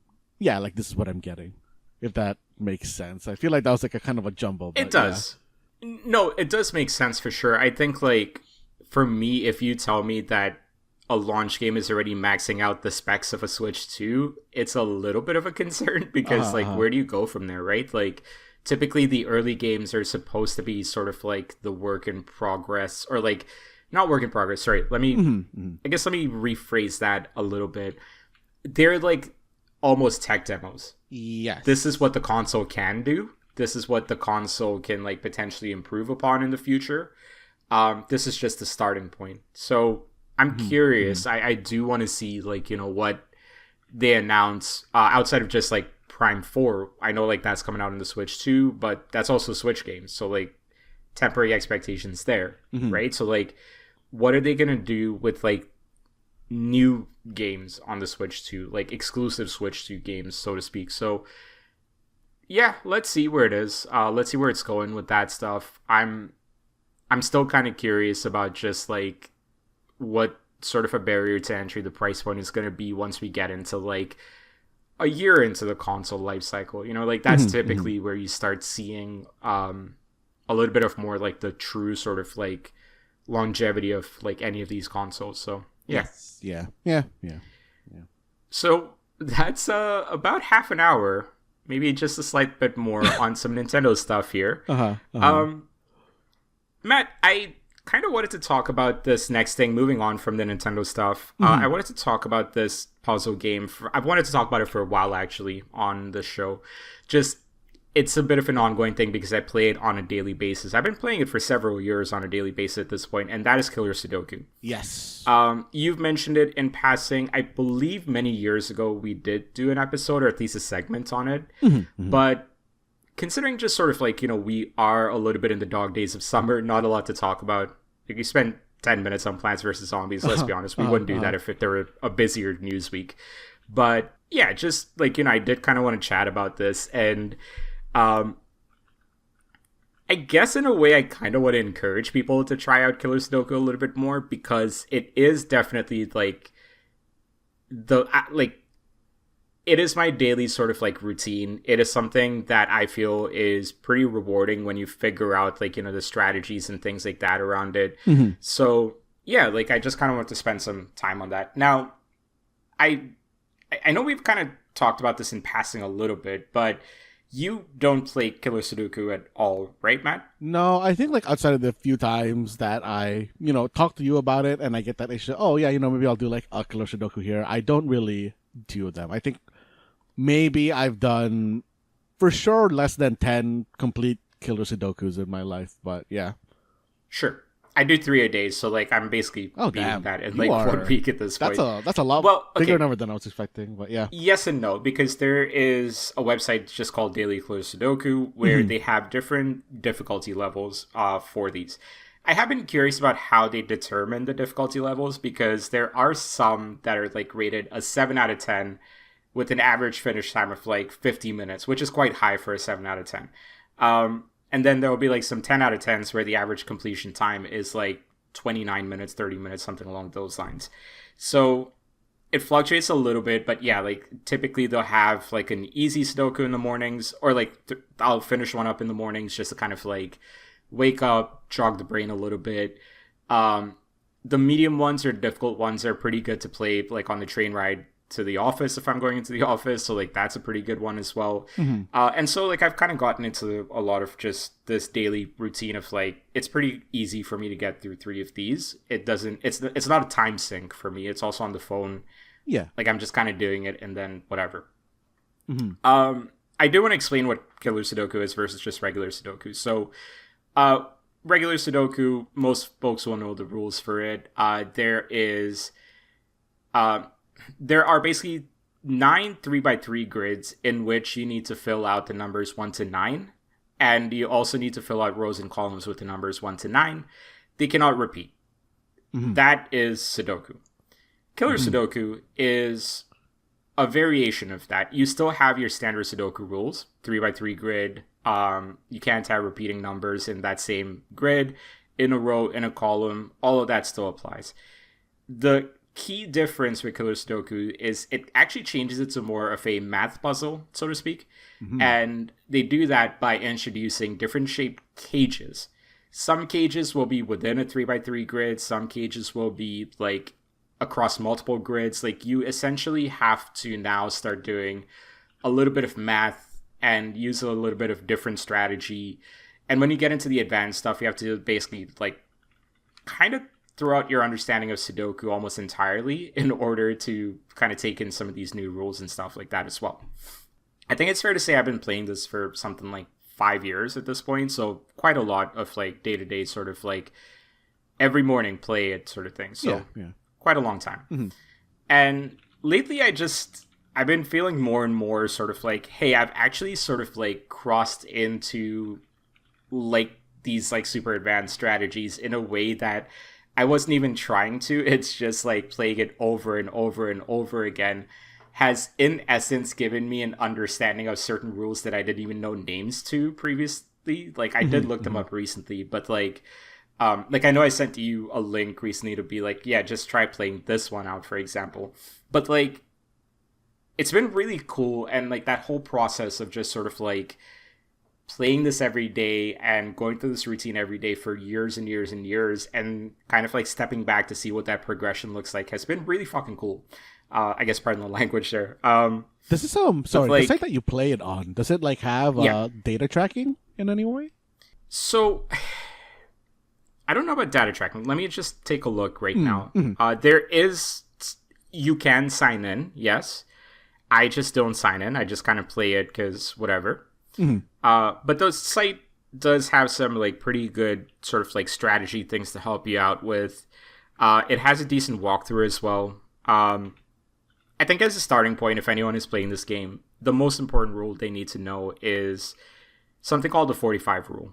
getting. If that makes sense. I feel like that was like a kind of a jumble. But it does. Yeah. No, it does make sense for sure. I think like for me, if you tell me that a launch game is already maxing out the specs of a Switch 2, it's a little bit of a concern because where do you go from there, right? Like typically the early games are supposed to be sort of like the work in progress, or like not work in progress. Sorry, I guess let me rephrase that a little bit. They're like almost tech demos. Yes. This is what the console can do. This is what the console can like potentially improve upon in the future. This is just the starting point. So I'm curious. I do want to see like, you know, what they announce outside of just like Prime 4. I know like that's coming out in the Switch too, but that's also Switch games. So like temporary expectations there, right? So like what are they going to do with like new games on the Switch 2, like exclusive Switch 2 games, so to speak. So yeah, let's see where it is. Let's see where it's going with that stuff. I'm still kind of curious about just like what sort of a barrier to entry the price point is going to be once we get into like a year into the console life cycle. You know, like that's typically where you start seeing a little bit of more like the true sort of like longevity of like any of these consoles. So yeah. Yes. Yeah. So that's about half an hour, maybe just a slight bit more on some Nintendo stuff here. Matt, I kind of wanted to talk about this next thing, moving on from the Nintendo stuff. I wanted to talk about this puzzle game. I've wanted to talk about it for a while, actually, on the show. Just, it's a bit of an ongoing thing because I play it on a daily basis. I've been playing it for several years on a daily basis at this point, and that is Killer Sudoku. Yes. You've mentioned it in passing. I believe many years ago we did do an episode or at least a segment on it. But considering just sort of like, we are a little bit in the dog days of summer, not a lot to talk about. Like, you spend 10 minutes on Plants vs. Zombies, let's be honest. We wouldn't do that if there were a busier news week. But yeah, just like, I did kind of want to chat about this. And I guess in a way I kind of want to encourage people to try out Killer Sudoku a little bit more, because it is definitely like it is my daily sort of like routine. It is something that I feel is pretty rewarding when you figure out like, the strategies and things like that around it. So yeah, like I just kind of want to spend some time on that. Now, I know we've kind of talked about this in passing a little bit, but you don't play Killer Sudoku at all, right, Matt? No, I think like outside of the few times that I, talk to you about it and I get that issue, oh yeah, maybe I'll do like a Killer Sudoku here. I don't really do them. I think maybe I've done for sure less than 10 complete Killer Sudokus in my life, but yeah. Sure. I do 3 a day, so like I'm basically beating that in like 1 week at this point. That's a lot bigger number than I was expecting, but yeah. Yes and no, because there is a website just called Daily Killer Sudoku where they have different difficulty levels for these. I have been curious about how they determine the difficulty levels, because there are some that are like rated a 7 out of 10 with an average finish time of like 50 minutes, which is quite high for a 7 out of 10. And then there will be like some 10 out of 10s where the average completion time is like 29 minutes, 30 minutes, something along those lines. So it fluctuates a little bit, but yeah, like typically they'll have like an easy Sudoku in the mornings, or like I'll finish one up in the mornings just to kind of like wake up, jog the brain a little bit. The medium ones or difficult ones are pretty good to play like on the train ride to the office if I'm going into the office, so like that's a pretty good one as well. And so like I've kind of gotten into a lot of just this daily routine of like, it's pretty easy for me to get through 3 of these. It's not a time sink for me. It's also on the phone. Yeah, like I'm just kind of doing it and then whatever. I do want to explain what Killer Sudoku is versus just regular Sudoku. So regular Sudoku, most folks will know the rules for it. There are basically 9 3x3 grids in which you need to fill out the numbers 1 to 9. And you also need to fill out rows and columns with the numbers 1 to 9. They cannot repeat. That is Sudoku. Killer Sudoku is a variation of that. You still have your standard Sudoku rules, 3x3 grid. You can't have repeating numbers in that same grid, in a row, in a column. All of that still applies. The key difference with Killer Sudoku is it actually changes it to more of a math puzzle, so to speak. And they do that by introducing different shaped cages. Some cages will be within a 3x3 grid. Some cages will be like across multiple grids. Like you essentially have to now start doing a little bit of math and use a little bit of different strategy. And when you get into the advanced stuff, you have to basically like kind of throw out your understanding of Sudoku almost entirely in order to kind of take in some of these new rules and stuff like that as well. I think it's fair to say I've been playing this for something like 5 years at this point, so quite a lot of like day-to-day sort of like every morning play it sort of thing. So yeah. Quite a long time. And lately I've been feeling more and more sort of like, hey, I've actually sort of like crossed into like these like super advanced strategies in a way that I wasn't even trying to. It's just like playing it over and over and over again has in essence given me an understanding of certain rules that I didn't even know names to previously. Like I did look them up recently, but like I know I sent you a link recently to be like, yeah, just try playing this one out, for example. But like, it's been really cool. And like that whole process of just sort of like playing this every day and going through this routine every day for years and years and years and kind of like stepping back to see what that progression looks like has been really fucking cool. I guess pardon the language there. This is sorry, like, the site that you play it on, does it like have data tracking in any way? So I don't know about data tracking. Let me just take a look right now. You can sign in, yes. I just don't sign in. I just kind of play it because whatever. But those site does have some like pretty good sort of like strategy things to help you out with. It has a decent walkthrough as well. I think as a starting point, if anyone is playing this game, the most important rule they need to know is something called the 45 rule.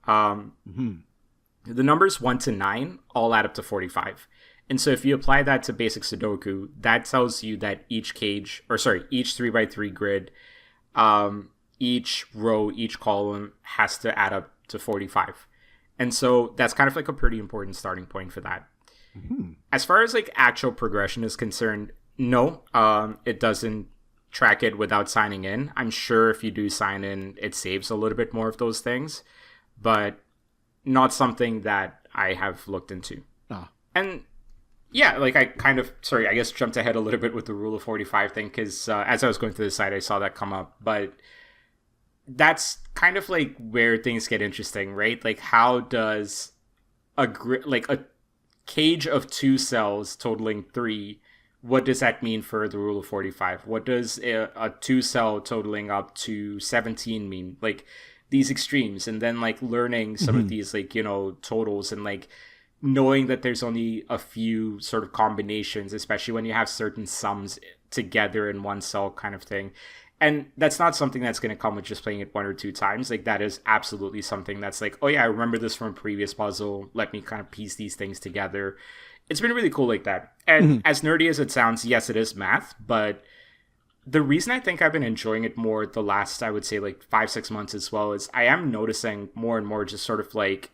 The numbers 1 to 9 all add up to 45. And so if you apply that to basic Sudoku, that tells you that each 3x3 grid, each row, each column has to add up to 45. And so that's kind of like a pretty important starting point for that. As far as like actual progression is concerned, no, it doesn't track it without signing in. I'm sure if you do sign in, it saves a little bit more of those things, but not something that I have looked into. And yeah, like I guess jumped ahead a little bit with the rule of 45 thing, because as I was going through the site, I saw that come up. But that's kind of like where things get interesting, right? Like, how does a cage of 2 cells totaling 3, what does that mean for the rule of 45? What does a 2 cell totaling up to 17 mean? Like, these extremes, and then like learning some of these like, totals, and like knowing that there's only a few sort of combinations, especially when you have certain sums together in one cell kind of thing. And that's not something that's going to come with just playing it 1 or 2 times. Like, that is absolutely something that's like, oh yeah, I remember this from a previous puzzle. Let me kind of piece these things together. It's been really cool like that. And as nerdy as it sounds, yes, it is math, but the reason I think I've been enjoying it more the last, I would say, like 5-6 months as well, is I am noticing more and more just sort of like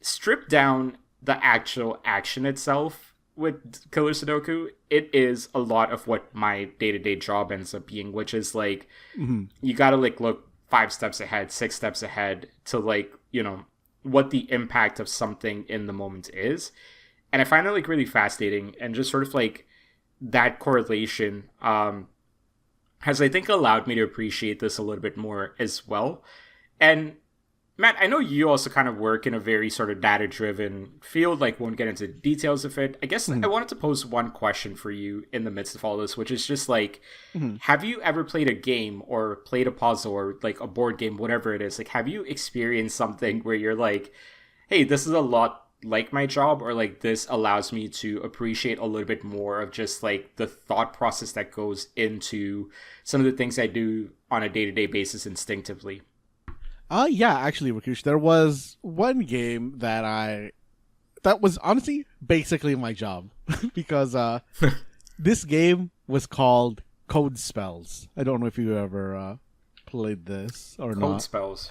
strip down the actual action itself with Killer Sudoku. It is a lot of what my day-to-day job ends up being, which is like, you gotta like look 5 steps ahead, 6 steps ahead to like, what the impact of something in the moment is. And I find that like really fascinating, and just sort of like that correlation has, I think, allowed me to appreciate this a little bit more as well. And Matt, I know you also kind of work in a very sort of data-driven field, like won't get into the details of it. I guess I wanted to pose one question for you in the midst of all this, which is just like, have you ever played a game or played a puzzle or like a board game, whatever it is? Like, have you experienced something where you're like, hey, this is a lot like my job, or like this allows me to appreciate a little bit more of just like the thought process that goes into some of the things I do on a day-to-day basis instinctively? Yeah, actually, Rakush, there was one game that was honestly basically my job because this game was called Code Spells. I don't know if you ever played this or not. Code Spells.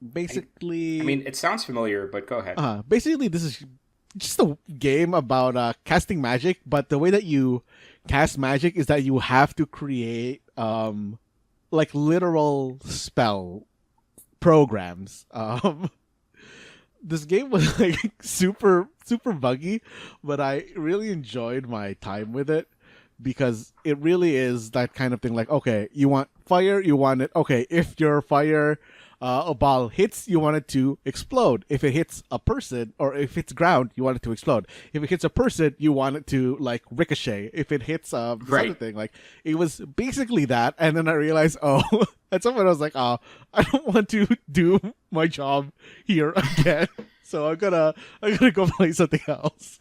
Basically, I mean, it sounds familiar, but go ahead. Basically, this is just a game about casting magic, but the way that you cast magic is that you have to create like literal spell programs. This game was like super buggy, but I really enjoyed my time with it because it really is that kind of thing. Like, okay, you want fire, you want it. Okay, if your fire a ball hits, you want it to explode. If it hits a person, or if it's ground, you want it to explode. If it hits a person, you want it to like ricochet. If it hits this other thing, like it was basically that. And then I realized, at some point I was like, I don't want to do my job here again. So I'm gonna go play something else.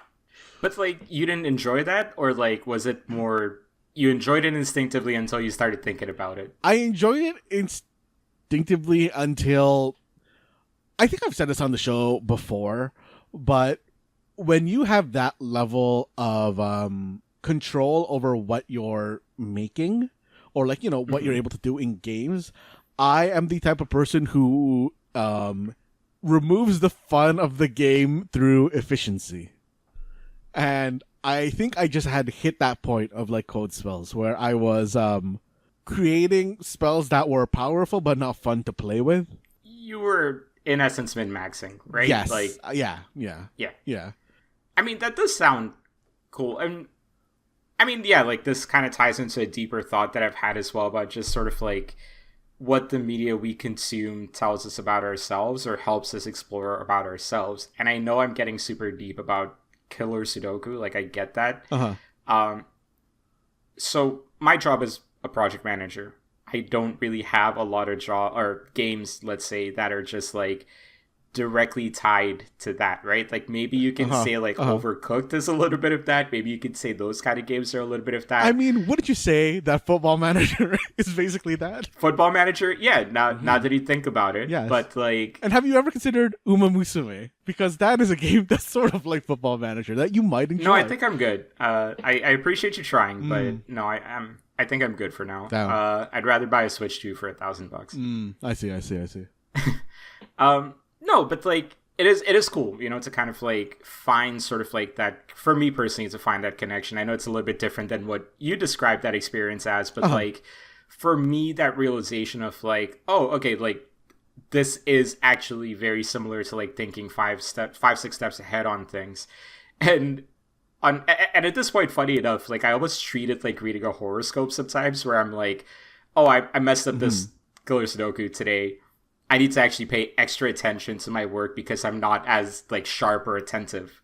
But like, you didn't enjoy that, or like, was it more you enjoyed it instinctively until you started thinking about it? I enjoyed it instinctively until, I think I've said this on the show before, but when you have that level of control over what you're making, or like, what you're able to do in games, I am the type of person who removes the fun of the game through efficiency. And I think I just had hit that point of like Code Spells where I was creating spells that were powerful but not fun to play with. You were in essence min-maxing, right? Yes. Like, yeah. I mean, that does sound cool. And I mean, yeah, like this kind of ties into a deeper thought that I've had as well about just sort of like what the media we consume tells us about ourselves or helps us explore about ourselves. And I know I'm getting super deep about Killer Sudoku. Like, I get that. So my job is a project manager. I don't really have a lot of games, let's say, that are just like directly tied to that, right? Like maybe you can say like Overcooked is a little bit of that. Maybe you could say those kind of games are a little bit of that. I mean, wouldn't you say that Football Manager is basically that? Football Manager, yeah. Now that you think about it, yes. But like, and have you ever considered Uma Musume? Because that is a game that's sort of like Football Manager that you might enjoy. No, I think I'm good. I appreciate you trying, but no, I think I'm good for now. I'd rather buy a Switch 2 for $1,000. I see. No, but like it is cool, you know, to kind of like find sort of like that, for me personally, to find that connection. I know it's a little bit different than what you described that experience as, but like for me, that realization of like, oh, okay, like this is actually very similar to like thinking 5-6 steps ahead on things. And at this point, funny enough, like I almost treat it like reading a horoscope sometimes, where I'm like, oh, I messed up this killer Sudoku today. I need to actually pay extra attention to my work because I'm not as like sharp or attentive,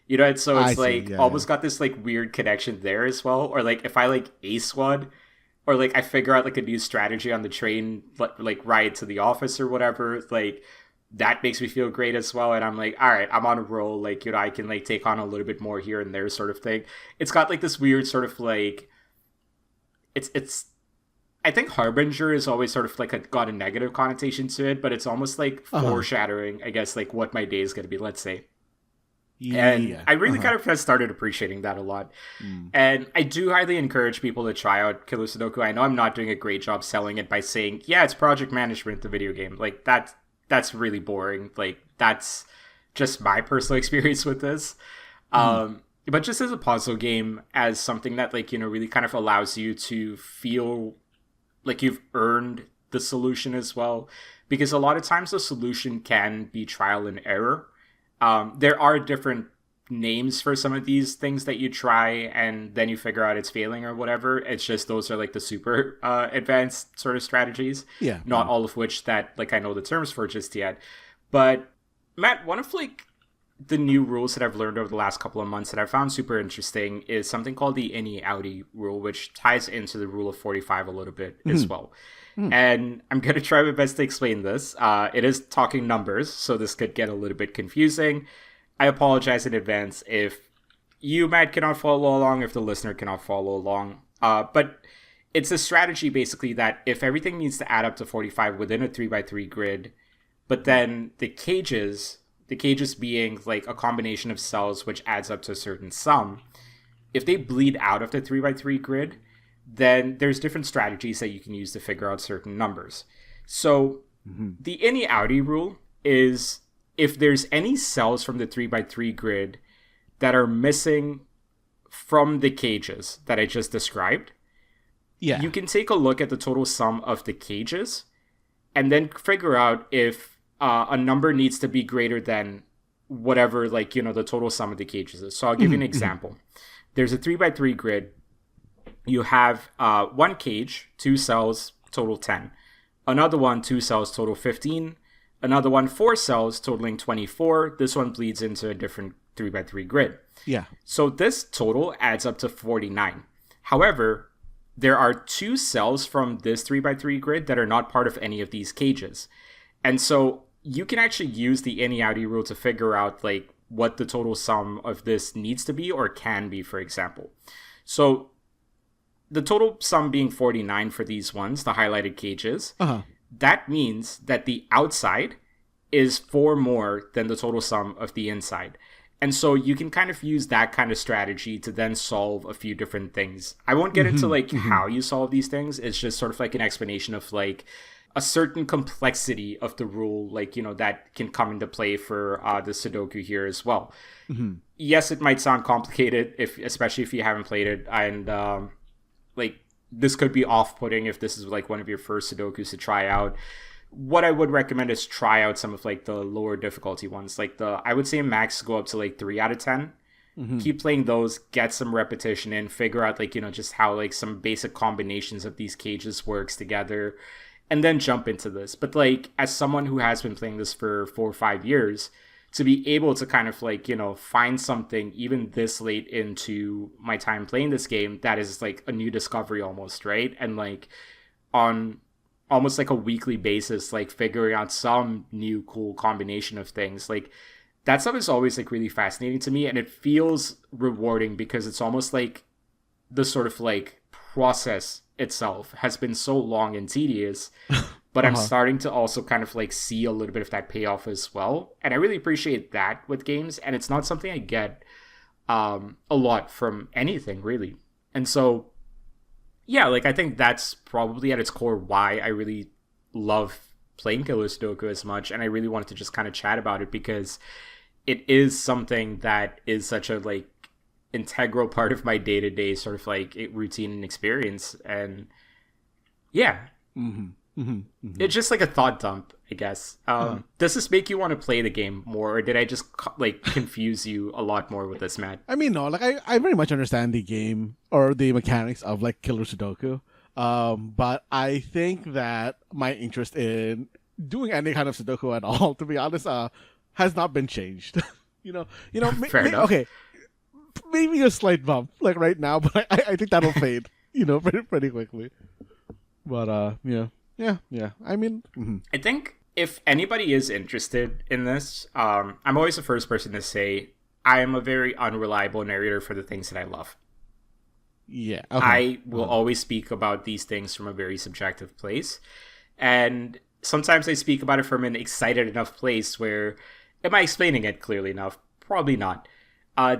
you know. And so it's almost got this like weird connection there as well. Or like if I like ace one, or like I figure out like a new strategy on the train, like ride to the office or whatever, like that makes me feel great as well. And I'm like, all right, I'm on a roll. Like, you know, I can like take on a little bit more here and there sort of thing. It's got like this weird sort of like, it's I think Harbinger is always sort of like got a negative connotation to it, but it's almost like foreshadowing, I guess, like what my day is going to be, let's say. Yeah. And I really kind of started appreciating that a lot. And I do highly encourage people to try out Killer Sudoku. I know I'm not doing a great job selling it by saying, yeah, it's project management, the video game. Like that's really boring. Like that's just my personal experience with this. But just as a puzzle game, as something that like, you know, really kind of allows you to feel like you've earned the solution as well, because a lot of times the solution can be trial and error. There are different names for some of these things that you try and then you figure out it's failing or whatever. It's just those are like the super advanced sort of strategies. Yeah. Not all of which that like I know the terms for just yet. But Matt, one of like the new rules that I've learned over the last couple of months that I found super interesting is something called the innie outie rule, which ties into the rule of 45 a little bit as well. And I'm going to try my best to explain this. It is talking numbers, so this could get a little bit confusing. I apologize in advance if you, Matt, cannot follow along, if the listener cannot follow along. But it's a strategy, basically, that if everything needs to add up to 45 within a 3x3 grid, but then the cages being like a combination of cells which adds up to a certain sum, if they bleed out of the 3x3 grid, then there's different strategies that you can use to figure out certain numbers. So the innie outie rule is if there's any cells from the 3x3 grid that are missing from the cages that I just described, you can take a look at the total sum of the cages and then figure out if a number needs to be greater than whatever, like, you know, the total sum of the cages is. So I'll give you an example. There's a 3x3 grid. You have one cage, 2 cells, total 10. Another one, 2 cells, total 15. Another one, 4 cells, totaling 24. This one bleeds into a different 3x3 grid. Yeah. So this total adds up to 49. However, there are 2 cells from this 3x3 grid that are not part of any of these cages. And so you can actually use the innie outie rule to figure out like what the total sum of this needs to be or can be, for example. So the total sum being 49 for these ones, the highlighted cages, that means that the outside is 4 more than the total sum of the inside. And so you can kind of use that kind of strategy to then solve a few different things. I won't get into like how you solve these things. It's just sort of like an explanation of like a certain complexity of the rule, like, you know, that can come into play for the Sudoku here as well. Yes, it might sound complicated, especially if you haven't played it. And like this could be off-putting if this is like one of your first Sudokus to try out. What I would recommend is try out some of like the lower difficulty ones. Like I would say max go up to like 3 out of 10. Keep playing those, get some repetition in, figure out like, you know, just how like some basic combinations of these cages works together, and then jump into this. But like as someone who has been playing this for 4 or 5 years, to be able to kind of like, you know, find something even this late into my time playing this game that is like a new discovery almost, right? And like on almost like a weekly basis, like figuring out some new cool combination of things. Like that stuff is always like really fascinating to me, and it feels rewarding because it's almost like the sort of like process itself has been so long and tedious, but I'm starting to also kind of like see a little bit of that payoff as well, and I really appreciate that with games, and it's not something I get a lot from anything really. And so yeah, like I think that's probably at its core why I really love playing Killer Sudoku as much, and I really wanted to just kind of chat about it because it is something that is such a like integral part of my day-to-day sort of like routine and experience. And yeah, it's just like a thought dump, I guess. Does this make you want to play the game more, or did I just like confuse you a lot more with this, Matt? I mean, no, like I very much understand the game or the mechanics of like Killer Sudoku, but I think that my interest in doing any kind of Sudoku at all, to be honest, has not been changed. Fair enough. Okay, maybe a slight bump like right now, but I think that'll fade, pretty quickly. But yeah. I mean, I think if anybody is interested in this, I'm always the first person to say I am a very unreliable narrator for the things that I love. Yeah, okay. I will always speak about these things from a very subjective place, and sometimes I speak about it from an excited enough place where, am I explaining it clearly enough? Probably not.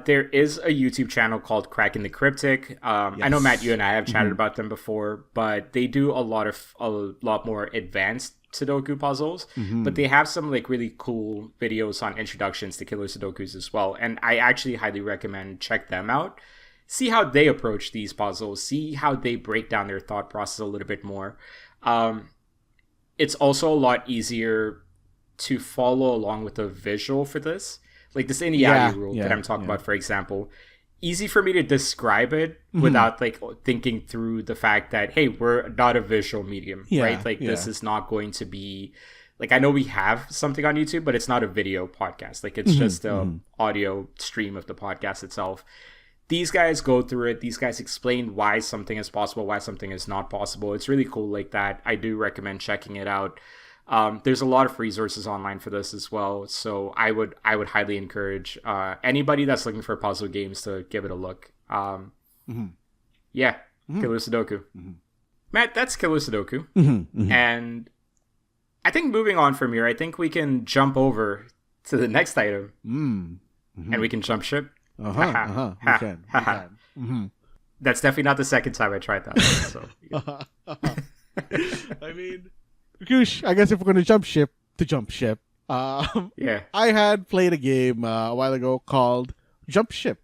There is a YouTube channel called Cracking the Cryptic. Yes. I know, Matt, you and I have chatted about them before, but they do a lot more advanced Sudoku puzzles. But they have some like really cool videos on introductions to Killer Sudokus as well. And I actually highly recommend check them out. See how they approach these puzzles. See how they break down their thought process a little bit more. It's also a lot easier to follow along with the visual for this. Like this Inuyasha rule that I'm talking about, for example, easy for me to describe it without like thinking through the fact that, hey, we're not a visual medium, right? Like this is not going to be like, I know we have something on YouTube, but it's not a video podcast. Like it's just a audio stream of the podcast itself. These guys go through it. These guys explain why something is possible, why something is not possible. It's really cool like that. I do recommend checking it out. There's a lot of resources online for this as well, so I would highly encourage anybody that's looking for puzzle games to give it a look. Yeah, Killer Sudoku. Matt, that's Killer Sudoku. And I think moving on from here, I think we can jump over to the next item, and we can jump ship. We can. That's definitely not the second time I tried that. So. I mean, Rakush, I guess if we're going to jump ship, yeah. I had played a game a while ago called Jump Ship.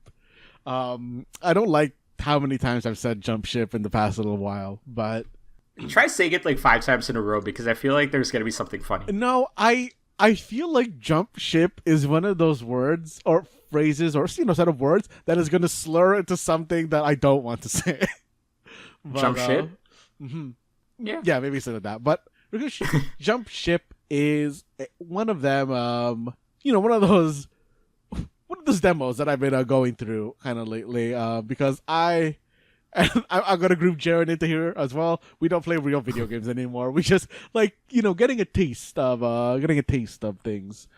I don't like how many times I've said jump ship in the past little while, but... Try saying it like 5 times in a row because I feel like there's going to be something funny. No, I feel like jump ship is one of those words or phrases or set of words that is going to slur into something that I don't want to say. But, jump ship? Yeah, maybe instead of that. But Jump Ship is one of them. One of those demos that I've been going through kind of lately. Because I'm gonna group Jaren into here as well. We don't play real video games anymore. We just like getting a taste of things.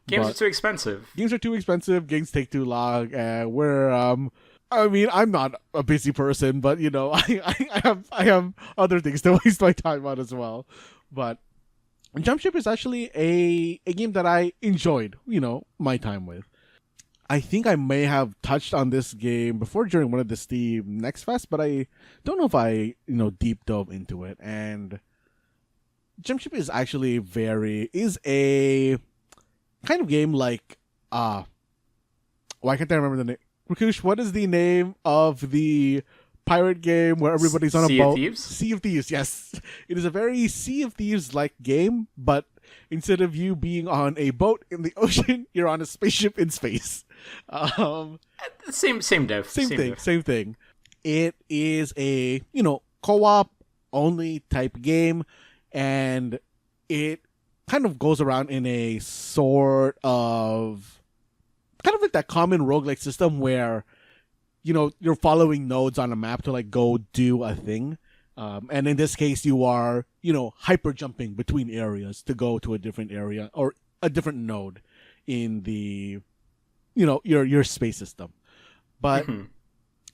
Games are too expensive. Games take too long. I'm not a busy person, but I have other things to waste my time on as well. But Jump Ship is actually a game that I enjoyed, my time with. I think I may have touched on this game before during one of the Steam Next Fest, but I don't know if I, deep dove into it. And Jump Ship is actually is a kind of game like, why can't I remember the name? Rakush, what is the name of the pirate game where everybody's on a boat? Sea of Thieves, yes. It is a very Sea of Thieves-like game, but instead of you being on a boat in the ocean, you're on a spaceship in space. Same thing. It is a, co-op only type game, and it kind of goes around in a sort of kind of like that common roguelike system where you're following nodes on a map to like go do a thing. And in this case, you are, hyper jumping between areas to go to a different area or a different node in the, your space system. But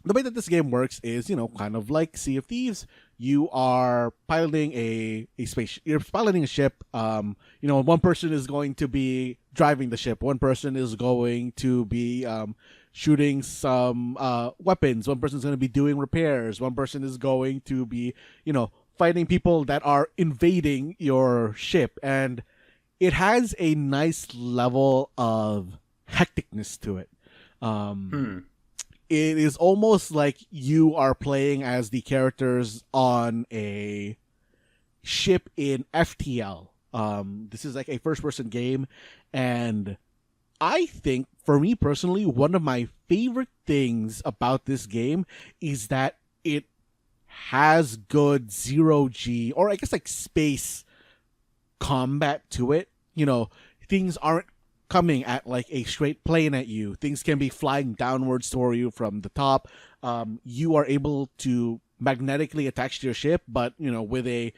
the way that this game works is, kind of like Sea of Thieves. You are piloting a space. You're piloting a ship. One person is going to be driving the ship. One person is going to be shooting some weapons. One person is going to be doing repairs. One person is going to be, fighting people that are invading your ship. And it has a nice level of hecticness to it. It is almost like you are playing as the characters on a ship in FTL. This is like a first-person game, and I think, for me personally, one of my favorite things about this game is that it has good zero-G, or I guess like space combat to it. Things aren't coming at like a straight plane at you. Things can be flying downwards toward you from the top. You are able to magnetically attach to your ship, but with a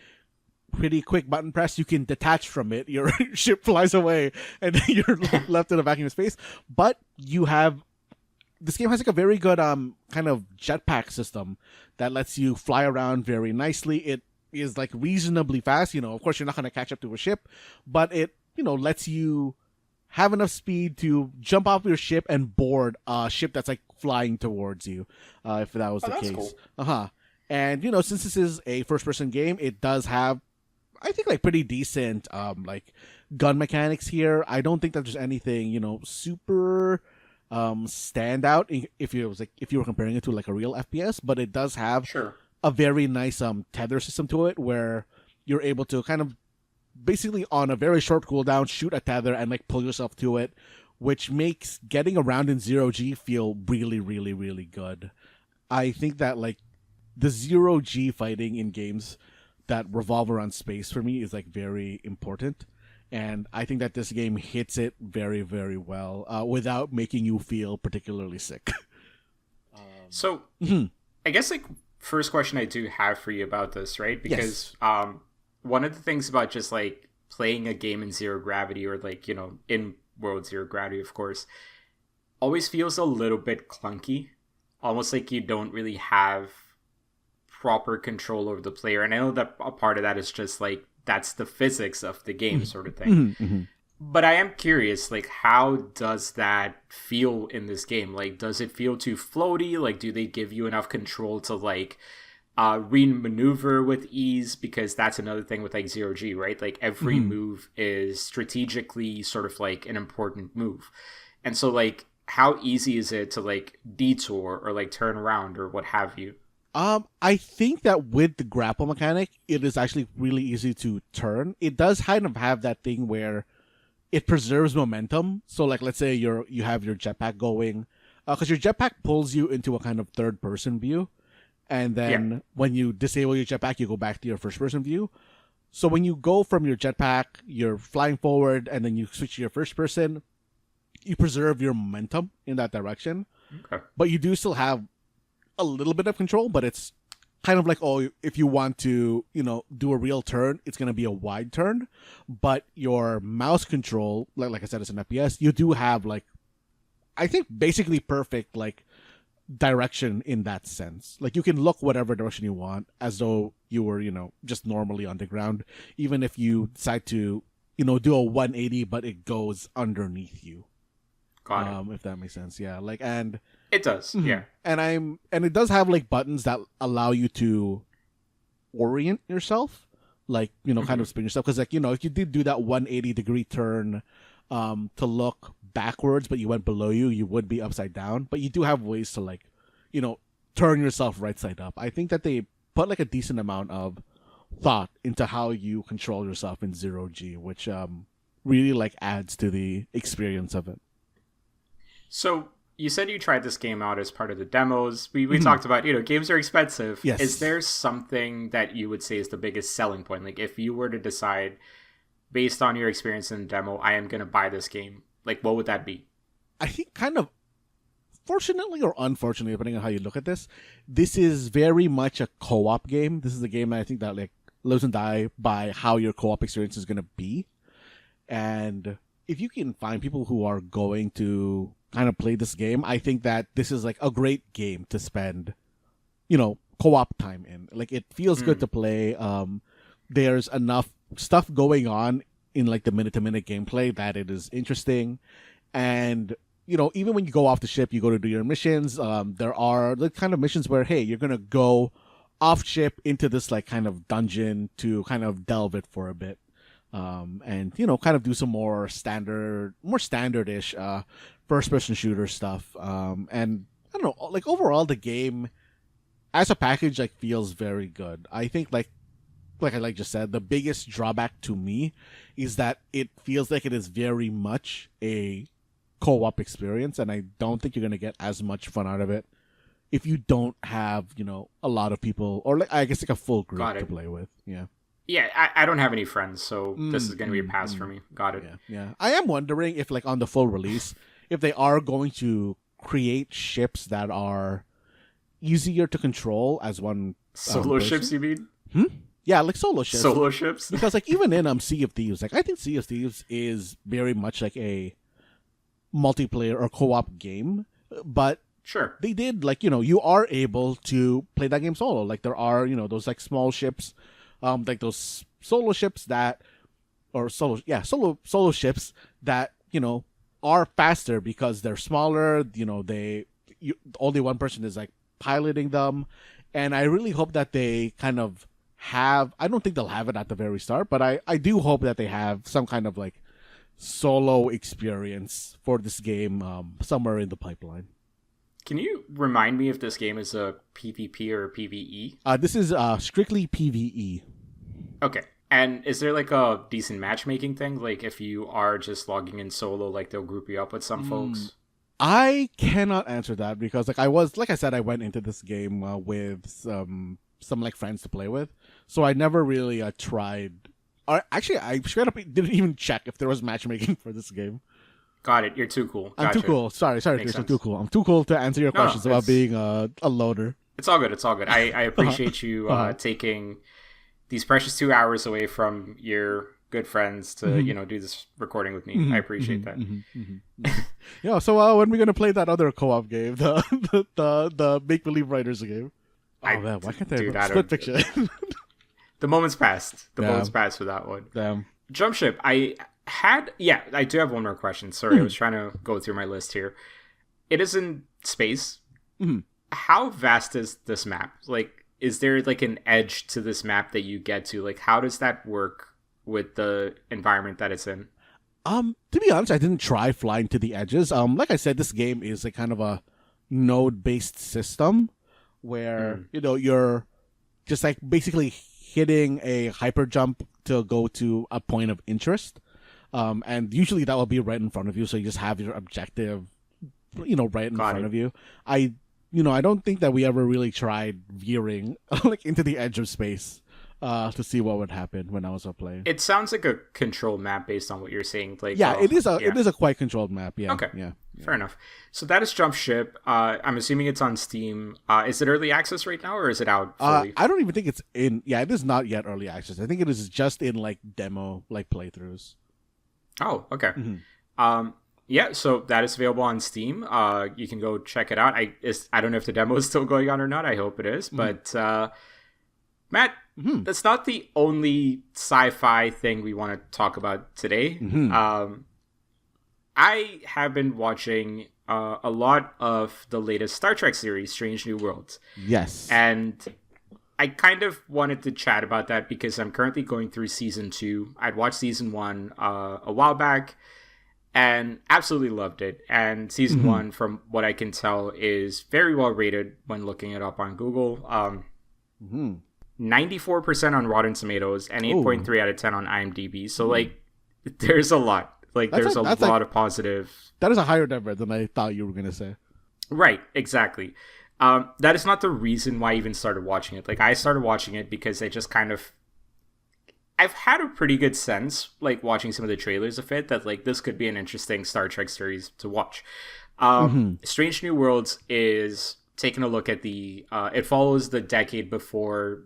pretty quick button press, you can detach from it. Your ship flies away, and then you're left in a vacuum of space. But this game has like a very good kind of jetpack system that lets you fly around very nicely. It is like reasonably fast. Of course, you're not going to catch up to a ship, but it lets you have enough speed to jump off your ship and board a ship that's like flying towards you, if that was the case. Cool. And since this is a first-person game, it does have, I think, like pretty decent like gun mechanics here. I don't think that there's anything super standout if you were comparing it to like a real FPS, but it does have a very nice tether system to it where you're able to kind of basically on a very short cooldown shoot a tether and like pull yourself to it, which makes getting around in zero-G feel really, really, really good. I think that like the zero-G fighting in games that revolve around space for me is like very important, and I think that this game hits it very, very well without making you feel particularly sick. So I guess like first question I do have for you about this, right? Because one of the things about just like playing a game in zero gravity, or like in World Zero Gravity, of course, always feels a little bit clunky, almost like you don't really have proper control over the player. And I know that a part of that is just like that's the physics of the game sort of thing. But I am curious, like, how does that feel in this game? Like, does it feel too floaty? Like, do they give you enough control to like re-maneuver with ease? Because that's another thing with like zero-G, right? Like every move is strategically sort of like an important move. And so like how easy is it to like detour or like turn around or what have you? I think that with the grapple mechanic, it is actually really easy to turn. It does kind of have that thing where it preserves momentum. So like let's say you have your jetpack going, because your jetpack pulls you into a kind of third person view. And then when you disable your jetpack, you go back to your first-person view. So when you go from your jetpack, you're flying forward, and then you switch to your first person, you preserve your momentum in that direction. Okay. But you do still have a little bit of control, but it's kind of like, if you want to, do a real turn, it's going to be a wide turn. But your mouse control, like I said, it's an FPS, you do have, like, I think basically perfect, like, direction in that sense. Like you can look whatever direction you want as though you were, just normally on the ground, even if you decide to, do a 180 but it goes underneath you. Got it. If that makes sense. Yeah. Like, and it does. Yeah. And it does have like buttons that allow you to orient yourself, like, kind of spin yourself. Cause like, if you did do that 180-degree turn, to look backwards, but you went below you would be upside down. But you do have ways to like, turn yourself right side up. I think that they put like a decent amount of thought into how you control yourself in zero-G, which really like adds to the experience of it. So you said you tried this game out as part of the demos. We talked about, games are expensive. Yes. Is there something that you would say is the biggest selling point? Like if you were to decide based on your experience in the demo, I am going to buy this game, like what would that be? I think kind of fortunately or unfortunately, depending on how you look at this is very much a co-op game. This is a game that I think that like lives and die by how your co-op experience is going to be. And if you can find people who are going to kind of play this game, I think that this is like a great game to spend, co-op time in. Like it feels good to play. There's enough stuff going on in like the minute-to-minute gameplay that it is interesting. And even when you go off the ship, you go to do your missions. There are the kind of missions where, hey, you're gonna go off ship into this like kind of dungeon to kind of delve it for a bit, and kind of do some more standard-ish first-person shooter stuff. And I don't know, like overall, the game as a package like feels very good. I think like I just said, the biggest drawback to me is that it feels like it is very much a co-op experience, and I don't think you're going to get as much fun out of it if you don't have, a lot of people, or like I guess like a full group to play with. Yeah. Yeah, I don't have any friends, so this is going to be a pass for me. Got it. Yeah. I am wondering if like on the full release, if they are going to create ships that are easier to control as one solo ships, you mean? Yeah, like solo ships. Solo ships? Because like even in Sea of Thieves, like I think Sea of Thieves is very much like a multiplayer or co-op game, but sure, they did like you are able to play that game solo. Like there are those like small ships, like those solo ships that, or solo ships that are faster because they're smaller. Only one person is like piloting them, and I really hope that they kind of have. I don't think they'll have it at the very start, but I do hope that they have some kind of like solo experience for this game somewhere in the pipeline. Can you remind me if this game is a PvP or a PvE? This is strictly PvE. Okay. And is there like a decent matchmaking thing? Like if you are just logging in solo, like they'll group you up with some folks? I cannot answer that because like I said, I went into this game with some like friends to play with. So I never really tried. Actually, I straight up didn't even check if there was matchmaking for this game. Got it. You're too cool. I'm too cool. Sorry, Chris. I'm too cool. I'm too cool to answer your questions about being a loader. It's all good. I appreciate you taking these precious 2 hours away from your good friends to do this recording with me. I appreciate that. Yeah. So when are we gonna play that other co-op game, the Make Believe Writers game? Oh man, why can't they split fiction? The moment's passed. Moment's passed for that one. Damn. Jump ship. I do have one more question. Sorry, I was trying to go through my list here. It is in space. How vast is this map? Like, is there like an edge to this map that you get to? Like, how does that work with the environment that it's in? To be honest, I didn't try flying to the edges. Like I said, this game is like kind of a node-based system where you're just like basically hitting a hyper jump to go to a point of interest, and usually that will be right in front of you. So you just have your objective, right in front of you. I don't think that we ever really tried veering like into the edge of space to see what would happen when I was playing. It sounds like a controlled map based on what you're saying. Like, it is a quite controlled map. Yeah. Okay. Yeah. Fair enough. So that is Jump Ship. I'm assuming it's on Steam. Is it early access right now, or is it out fully? I don't even think it's in. Yeah, it is not yet early access. I think it is just in like demo, like playthroughs. Oh, okay. Yeah, so that is available on Steam. You can go check it out. I don't know if the demo is still going on or not. I hope it is. But Matt, that's not the only sci-fi thing we want to talk about today. I have been watching a lot of the latest Star Trek series, Strange New Worlds. Yes. And I kind of wanted to chat about that because I'm currently going through season 2. I'd watched season 1 a while back and absolutely loved it. And season 1, from what I can tell, is very well rated when looking it up on Google. 94% on Rotten Tomatoes and 8.3 out of 10 on IMDb. So, like, there's a lot. Like, there's a lot of positive. That is a higher number than I thought you were going to say. Right, exactly. That is not the reason why I even started watching it. Like, I started watching it because I just kind of... I've had a pretty good sense, like, watching some of the trailers of it, that, like, this could be an interesting Star Trek series to watch. Strange New Worlds is taking a look at it follows the decade before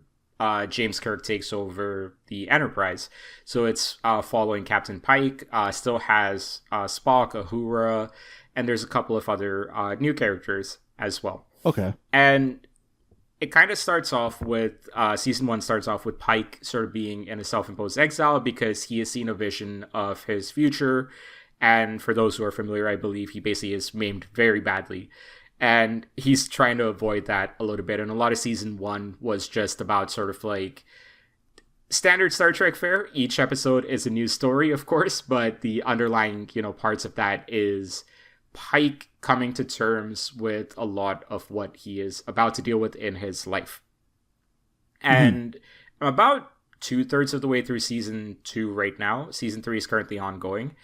James Kirk takes over the Enterprise. So it's following Captain Pike, still has Spock, Uhura, and there's a couple of other new characters as well. Okay. And it kind of starts off with season 1 starts off with Pike sort of being in a self-imposed exile because he has seen a vision of his future. And for those who are familiar, I believe he basically is maimed very badly. And he's trying to avoid that a little bit. And a lot of season 1 was just about sort of like standard Star Trek fare. Each episode is a new story, of course, but the underlying, parts of that is Pike coming to terms with a lot of what he is about to deal with in his life. And I'm about 2/3 of the way through season 2 right now. Season 3 is currently ongoing.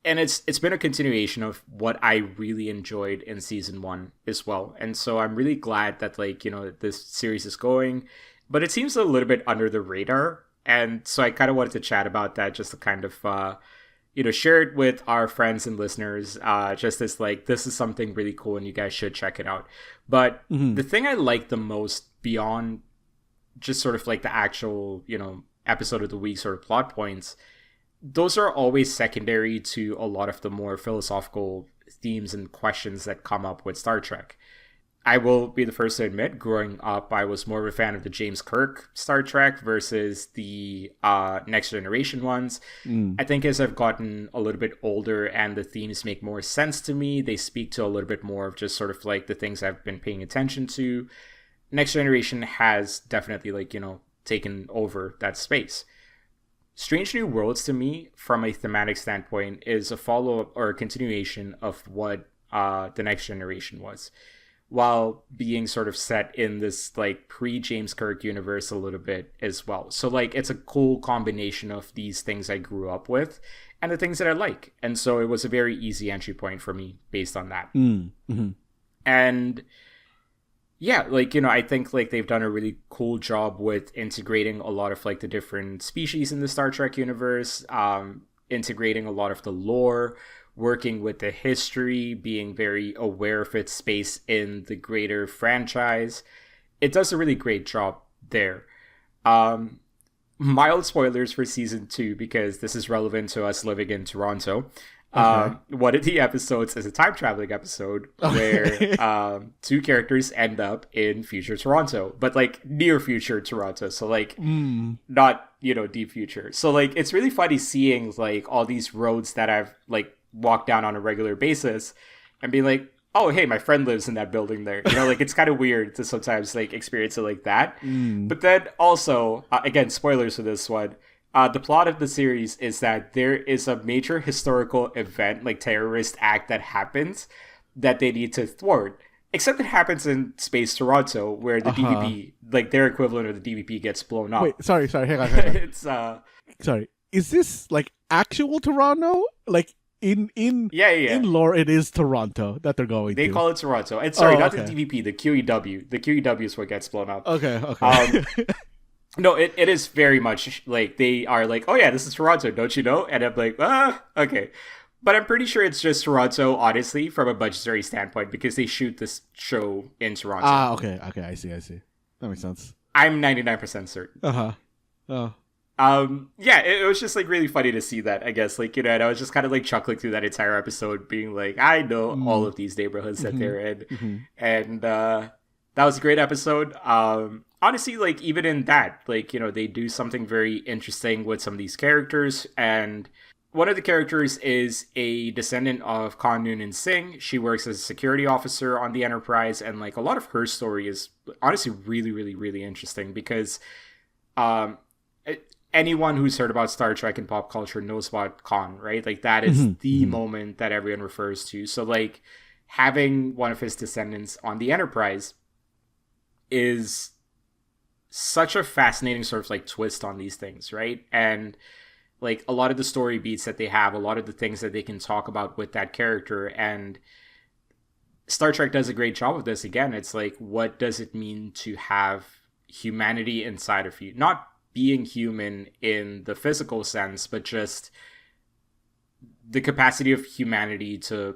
And it's been a continuation of what I really enjoyed in season 1 as well. And so I'm really glad that this series is going, but it seems a little bit under the radar. And so I kind of wanted to chat about that, just to kind of share it with our friends and listeners, just as this is something really cool and you guys should check it out. But the thing I like the most beyond just sort of the actual, episode of the week sort of plot points, those are always secondary to a lot of the more philosophical themes and questions that come up with Star Trek. I will be the first to admit, growing up, I was more of a fan of the James Kirk Star Trek versus the Next Generation ones. I think as I've gotten a little bit older and the themes make more sense to me, they speak to a little bit more of just sort of the things I've been paying attention to. Next Generation has definitely taken over that space. Strange New Worlds, to me, from a thematic standpoint, is a follow-up or a continuation of what the Next Generation was, while being sort of set in this pre-James Kirk universe a little bit as well. So it's a cool combination of these things I grew up with and the things that I like. And so it was a very easy entry point for me based on that. And yeah, I think they've done a really cool job with integrating a lot of the different species in the Star Trek universe, integrating a lot of the lore, working with the history, being very aware of its space in the greater franchise. It does a really great job there. Mild spoilers for season 2 because this is relevant to us living in Toronto. One of the episodes is a time traveling episode where 2 characters end up in future Toronto, but near future Toronto. So not, deep future. So it's really funny seeing all these roads that I've walked down on a regular basis and be like, oh, hey, my friend lives in that building there. It's kind of weird to sometimes experience it like that. But then also, again, spoilers for this one. The plot of the series is that there is a major historical event, terrorist act that happens that they need to thwart. Except it happens in Space Toronto, where the DVP, their equivalent of the DVP, gets blown up. Wait, sorry, hang on. It's sorry. Is this actual Toronto? In lore, it is Toronto that they're going to. They call it Toronto. And sorry, not the DVP, the QEW. The QEW is what gets blown up. Okay. No, it is very much they are oh yeah, this is Toronto, don't you know? And I'm okay. But I'm pretty sure it's just Toronto, honestly, from a budgetary standpoint, because they shoot this show in Toronto. Okay, I see. That makes sense. I'm 99% certain. Yeah, it was just really funny to see that, I guess. And I was just kind of chuckling through that entire episode, being I know all of these neighborhoods that they're in. And that was a great episode. Honestly, even in that, they do something very interesting with some of these characters. And one of the characters is a descendant of Khan Noonan Singh. She works as a security officer on the Enterprise. And a lot of her story is honestly really, really, really interesting because anyone who's heard about Star Trek and pop culture knows about Khan, right? That is the moment that everyone refers to. So having one of his descendants on the Enterprise is such a fascinating sort of twist on these things, right? And a lot of the story beats that they have, a lot of the things that they can talk about with that character, and Star Trek does a great job of this. Again, it's what does it mean to have humanity inside of you? Not being human in the physical sense, but just the capacity of humanity to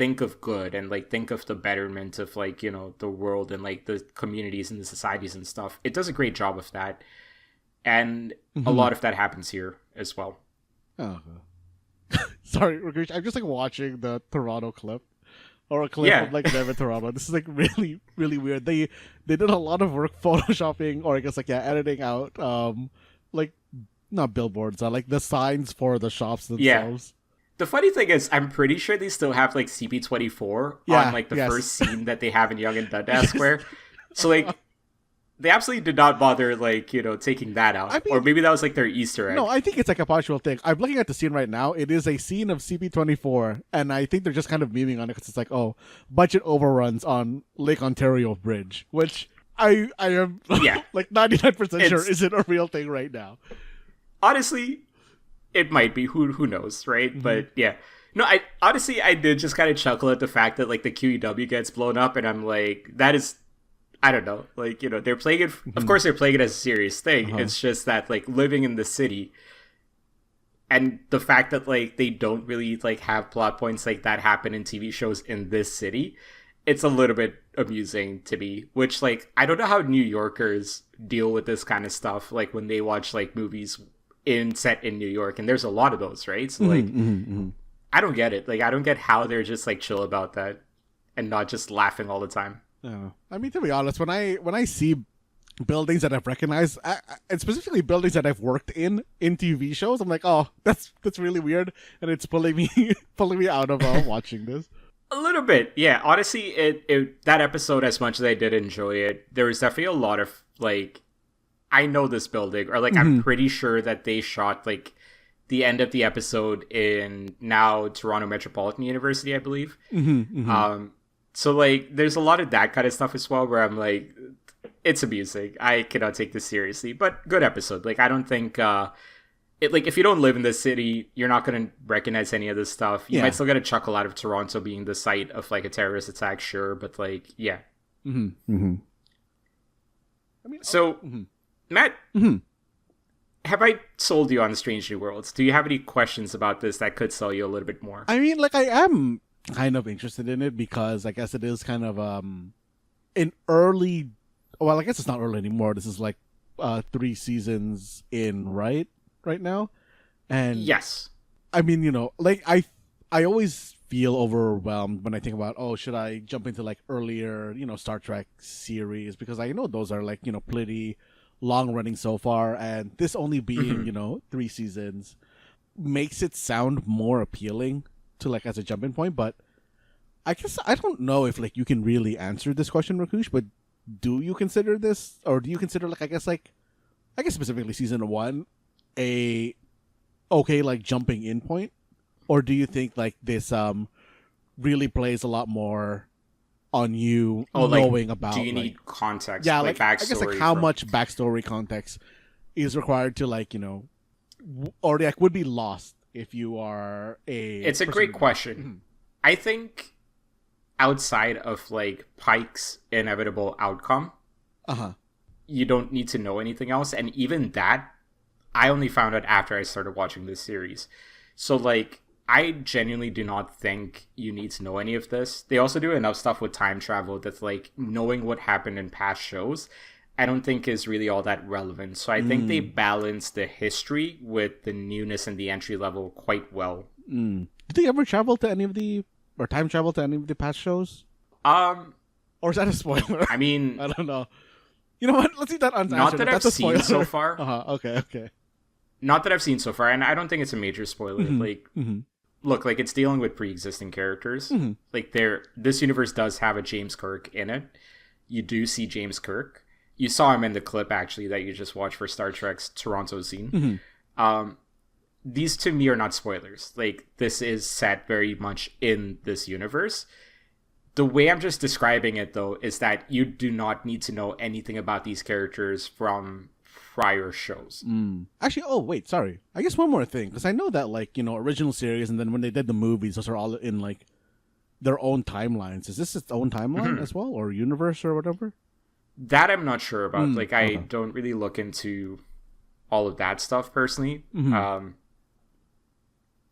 think of good and like think of the betterment of like, you know, the world and like the communities and the societies and stuff. It does a great job of that. And a lot of that happens here as well. Oh. Sorry, Rakush, I'm just like watching the Toronto clip. Or a clip of like them in Toronto. This is like really, really weird. They did a lot of work photoshopping, or I guess like editing out like not billboards, like the signs for the shops themselves. The funny thing is, I'm pretty sure they still have like CP24 on like the first scene that they have in Young and Dundas Square. So like, they absolutely did not bother like, you know, taking that out. I mean, or maybe that was like their Easter egg. No, I think it's like a partial thing. I'm looking at the scene right now. It is a scene of CP24, and I think they're just kind of memeing on it because it's like, oh, budget overruns on Lake Ontario Bridge, which I am like 99% sure isn't a real thing right now. Honestly, it might be. Who knows, right? But yeah. No, I did just kind of chuckle at the fact that like the QEW gets blown up, and I'm like, that is, I don't know, like, you know, they're playing it, of course they're playing it as a serious thing. It's just that like living in the city and the fact that like they don't really like have plot points like that happen in TV shows in this city, it's a little bit amusing to me, which like, I don't know how New Yorkers deal with this kind of stuff, like when they watch like movies set in New York, and there's a lot of those, right? So like, I don't get it. Like, I don't get how they're just like chill about that and not just laughing all the time. Yeah. I mean, to be honest, when I see buildings that I've recognized, and specifically buildings that I've worked in TV shows, I'm like, oh, that's really weird, and it's pulling me out of watching this. A little bit, yeah. Honestly, it that episode, as much as I did enjoy it, there was definitely a lot of like, I know this building, or like I'm pretty sure that they shot like the end of the episode in now Toronto Metropolitan University, I believe. So, like, there's a lot of that kind of stuff as well where I'm like, it's amusing. I cannot take this seriously. But good episode. Like, I don't think, if you don't live in this city, you're not going to recognize any of this stuff. You might still get a chuckle out of Toronto being the site of, like, a terrorist attack, sure. But, like, yeah. I mean, so, Matt, have I sold you on Strange New Worlds? Do you have any questions about this that could sell you a little bit more? I mean, like, I am kind of interested in it because I guess it is kind of an early, well, I guess it's not early anymore. This is like 3 seasons in right now. And yes, I mean, you know, like I always feel overwhelmed when I think about, oh, should I jump into like earlier, you know, Star Trek series, because I know those are like, you know, pretty long running so far, and this only being, you know, 3 seasons makes it sound more appealing to like as a jumping point. But I guess I don't know if like you can really answer this question, Rakush, but do you consider this, or do you consider like I guess specifically season 1 a okay like jumping in point, or do you think like this really plays a lot more on you knowing about, do you like, need context, yeah, like backstory, I guess like how much backstory context is required to like, you know, or like would be lost if you are It's a great question. I think outside of like Pike's inevitable outcome, you don't need to know anything else, and even that I only found out after I started watching this series. So like, I genuinely do not think you need to know any of this. They also do enough stuff with time travel that's like knowing what happened in past shows, I don't think is really all that relevant. So I think they balance the history with the newness and the entry level quite well. Did they ever travel to any of the, or time travel to any of the past shows? Or is that a spoiler? I mean, I don't know. You know what? Let's leave that unanswered. Not that That's I've seen so far. Okay. Not that I've seen so far, and I don't think it's a major spoiler. Like, look, like it's dealing with pre-existing characters. Like, this universe does have a James Kirk in it. You do see James Kirk. You saw him in the clip actually that you just watched for Star Trek's Toronto scene. These to me are not spoilers. Like, this is set very much in this universe. The way I'm just describing it, though, is that you do not need to know anything about these characters from prior shows. Actually, oh, wait, sorry. I guess one more thing, because I know that, like, you know, original series, and then when they did the movies, those are all in, like, their own timelines. Is this its own timeline as well, or universe, or whatever? That I'm not sure about. Like, I don't really look into all of that stuff, personally.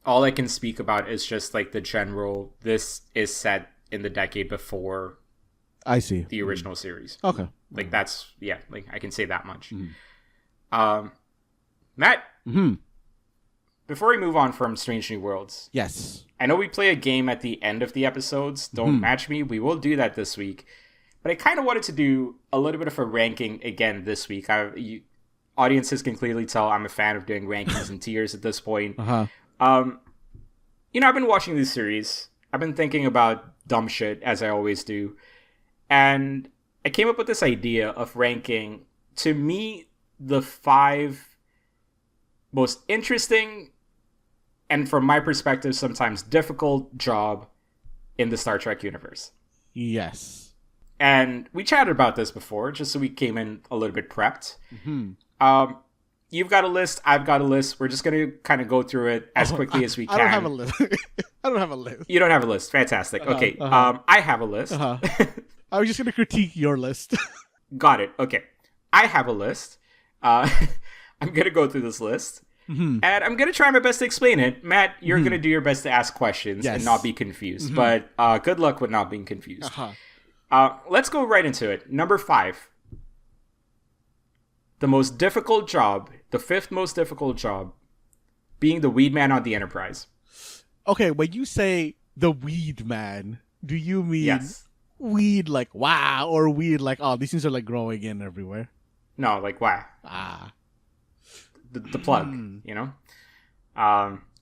all I can speak about is just like the general. This is set in the decade before I see. the original series. Okay. Like that's like I can say that much. Mm-hmm. Matt, Mm-hmm. before we move on from Strange New Worlds, Yes. I know we play a game at the end of the episodes. Don't match me. We will do that this week. But I kind of wanted to do a little bit of a ranking again this week. Audiences can clearly tell I'm a fan of doing rankings and tiers at this point. Uh-huh. I've been watching this series. I've been thinking about dumb shit, as I always do. And I came up with this idea of ranking, to me, the 5 most interesting and, from my perspective, sometimes difficult job in the Star Trek universe. Yes. And we chatted about this before, just so we came in a little bit prepped. Mm-hmm. You've got a list. I've got a list. We're just going to kind of go through it as quickly as we can. I don't have a list. I don't have a list. You don't have a list. Fantastic. Okay. I have a list. I was just going to critique your list. Got it. Okay. I have a list. I'm going to go through this list. Mm-hmm. And I'm going to try my best to explain it. Matt, you're going to do your best to ask questions and not be confused. But good luck with not being confused. Let's go right into it. Number 5. The most difficult job, the 5th most difficult job, being the weed man on the Enterprise. Okay, when you say the weed man, do you mean weed like wow, or weed like, oh, these things are like growing in everywhere? No, like wow. The plug, you know?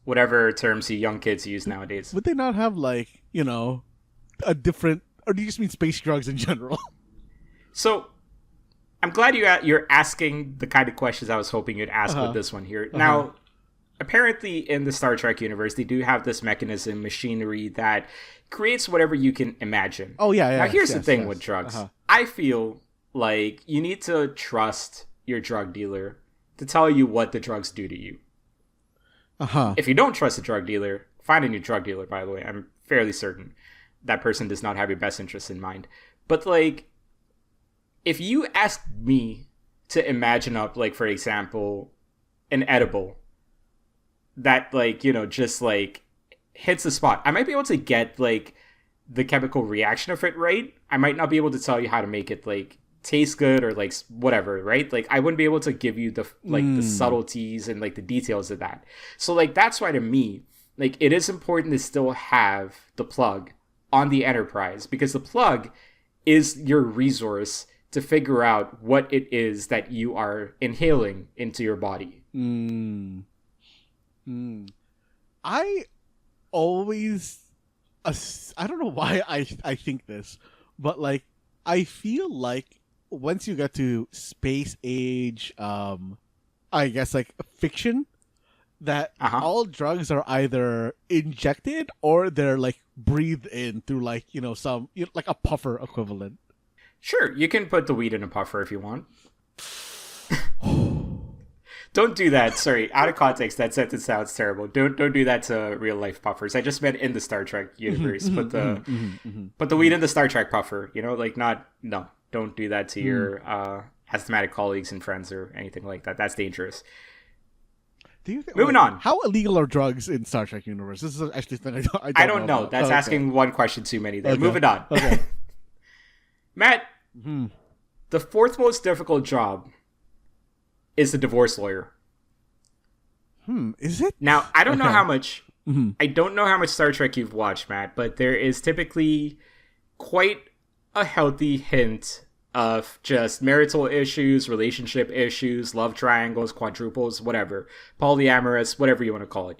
Whatever terms you young kids use nowadays. Would they not have like, a different, or do you just mean space drugs in general? So, I'm glad you're asking the kind of questions I was hoping you'd ask with this one here. Now, apparently in the Star Trek universe, they do have this mechanism, machinery, that creates whatever you can imagine. Oh, yeah. Now, here's the thing with drugs. I feel like you need to trust your drug dealer to tell you what the drugs do to you. If you don't trust a drug dealer, find a new drug dealer, by the way. I'm fairly certain that person does not have your best interests in mind. But, like, if you ask me to imagine up, like, for example, an edible that, like, just, like, hits the spot, I might be able to get, like, the chemical reaction of it right. I might not be able to tell you how to make it, like, taste good or, like, whatever, right? Like, I wouldn't be able to give you the, like, the subtleties and, like, the details of that. So, like, that's why, to me, like, it is important to still have the plug on the Enterprise, because the plug is your resource to figure out what it is that you are inhaling into your body. I always, I don't know why I think this, but like, I feel like once you get to space age, I guess like fiction, that all drugs are either injected or they're like breathed in through like, some, like a puffer equivalent. Sure, you can put the weed in a puffer if you want. Don't do that. Sorry, out of context, that sentence sounds terrible. Don't do that to real life puffers. I just meant in the Star Trek universe. Put the weed in the Star Trek puffer. Don't do that to your asthmatic colleagues and friends or anything like that. That's dangerous. Moving on. How illegal are drugs in Star Trek universe? This is actually something I don't know. That's asking one question too many there. Okay. Moving on. Okay. Matt, the 4th most difficult job is the divorce lawyer. Is it? Now, I don't know how much I don't know how much Star Trek you've watched, Matt, but there is typically quite a healthy hint of just marital issues, relationship issues, love triangles, quadruples, whatever, polyamorous, whatever you want to call it,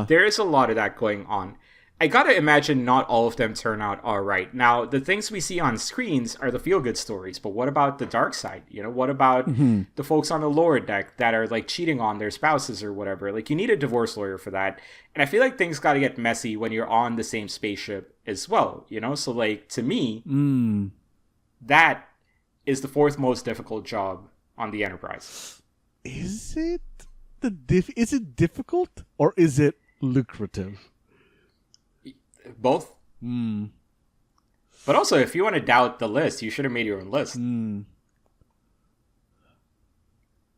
There is a lot of that going on. I gotta imagine not all of them turn out all right. Now, the things we see on screens are the feel-good stories, but what about the dark side? What about the folks on the lower deck that are, like, cheating on their spouses or whatever? Like, you need a divorce lawyer for that. And I feel like things gotta get messy when you're on the same spaceship as well, So, like, to me, that is the 4th most difficult job on the Enterprise. Is it is it difficult or is it lucrative? Both. But also, if you want to doubt the list, you should have made your own list.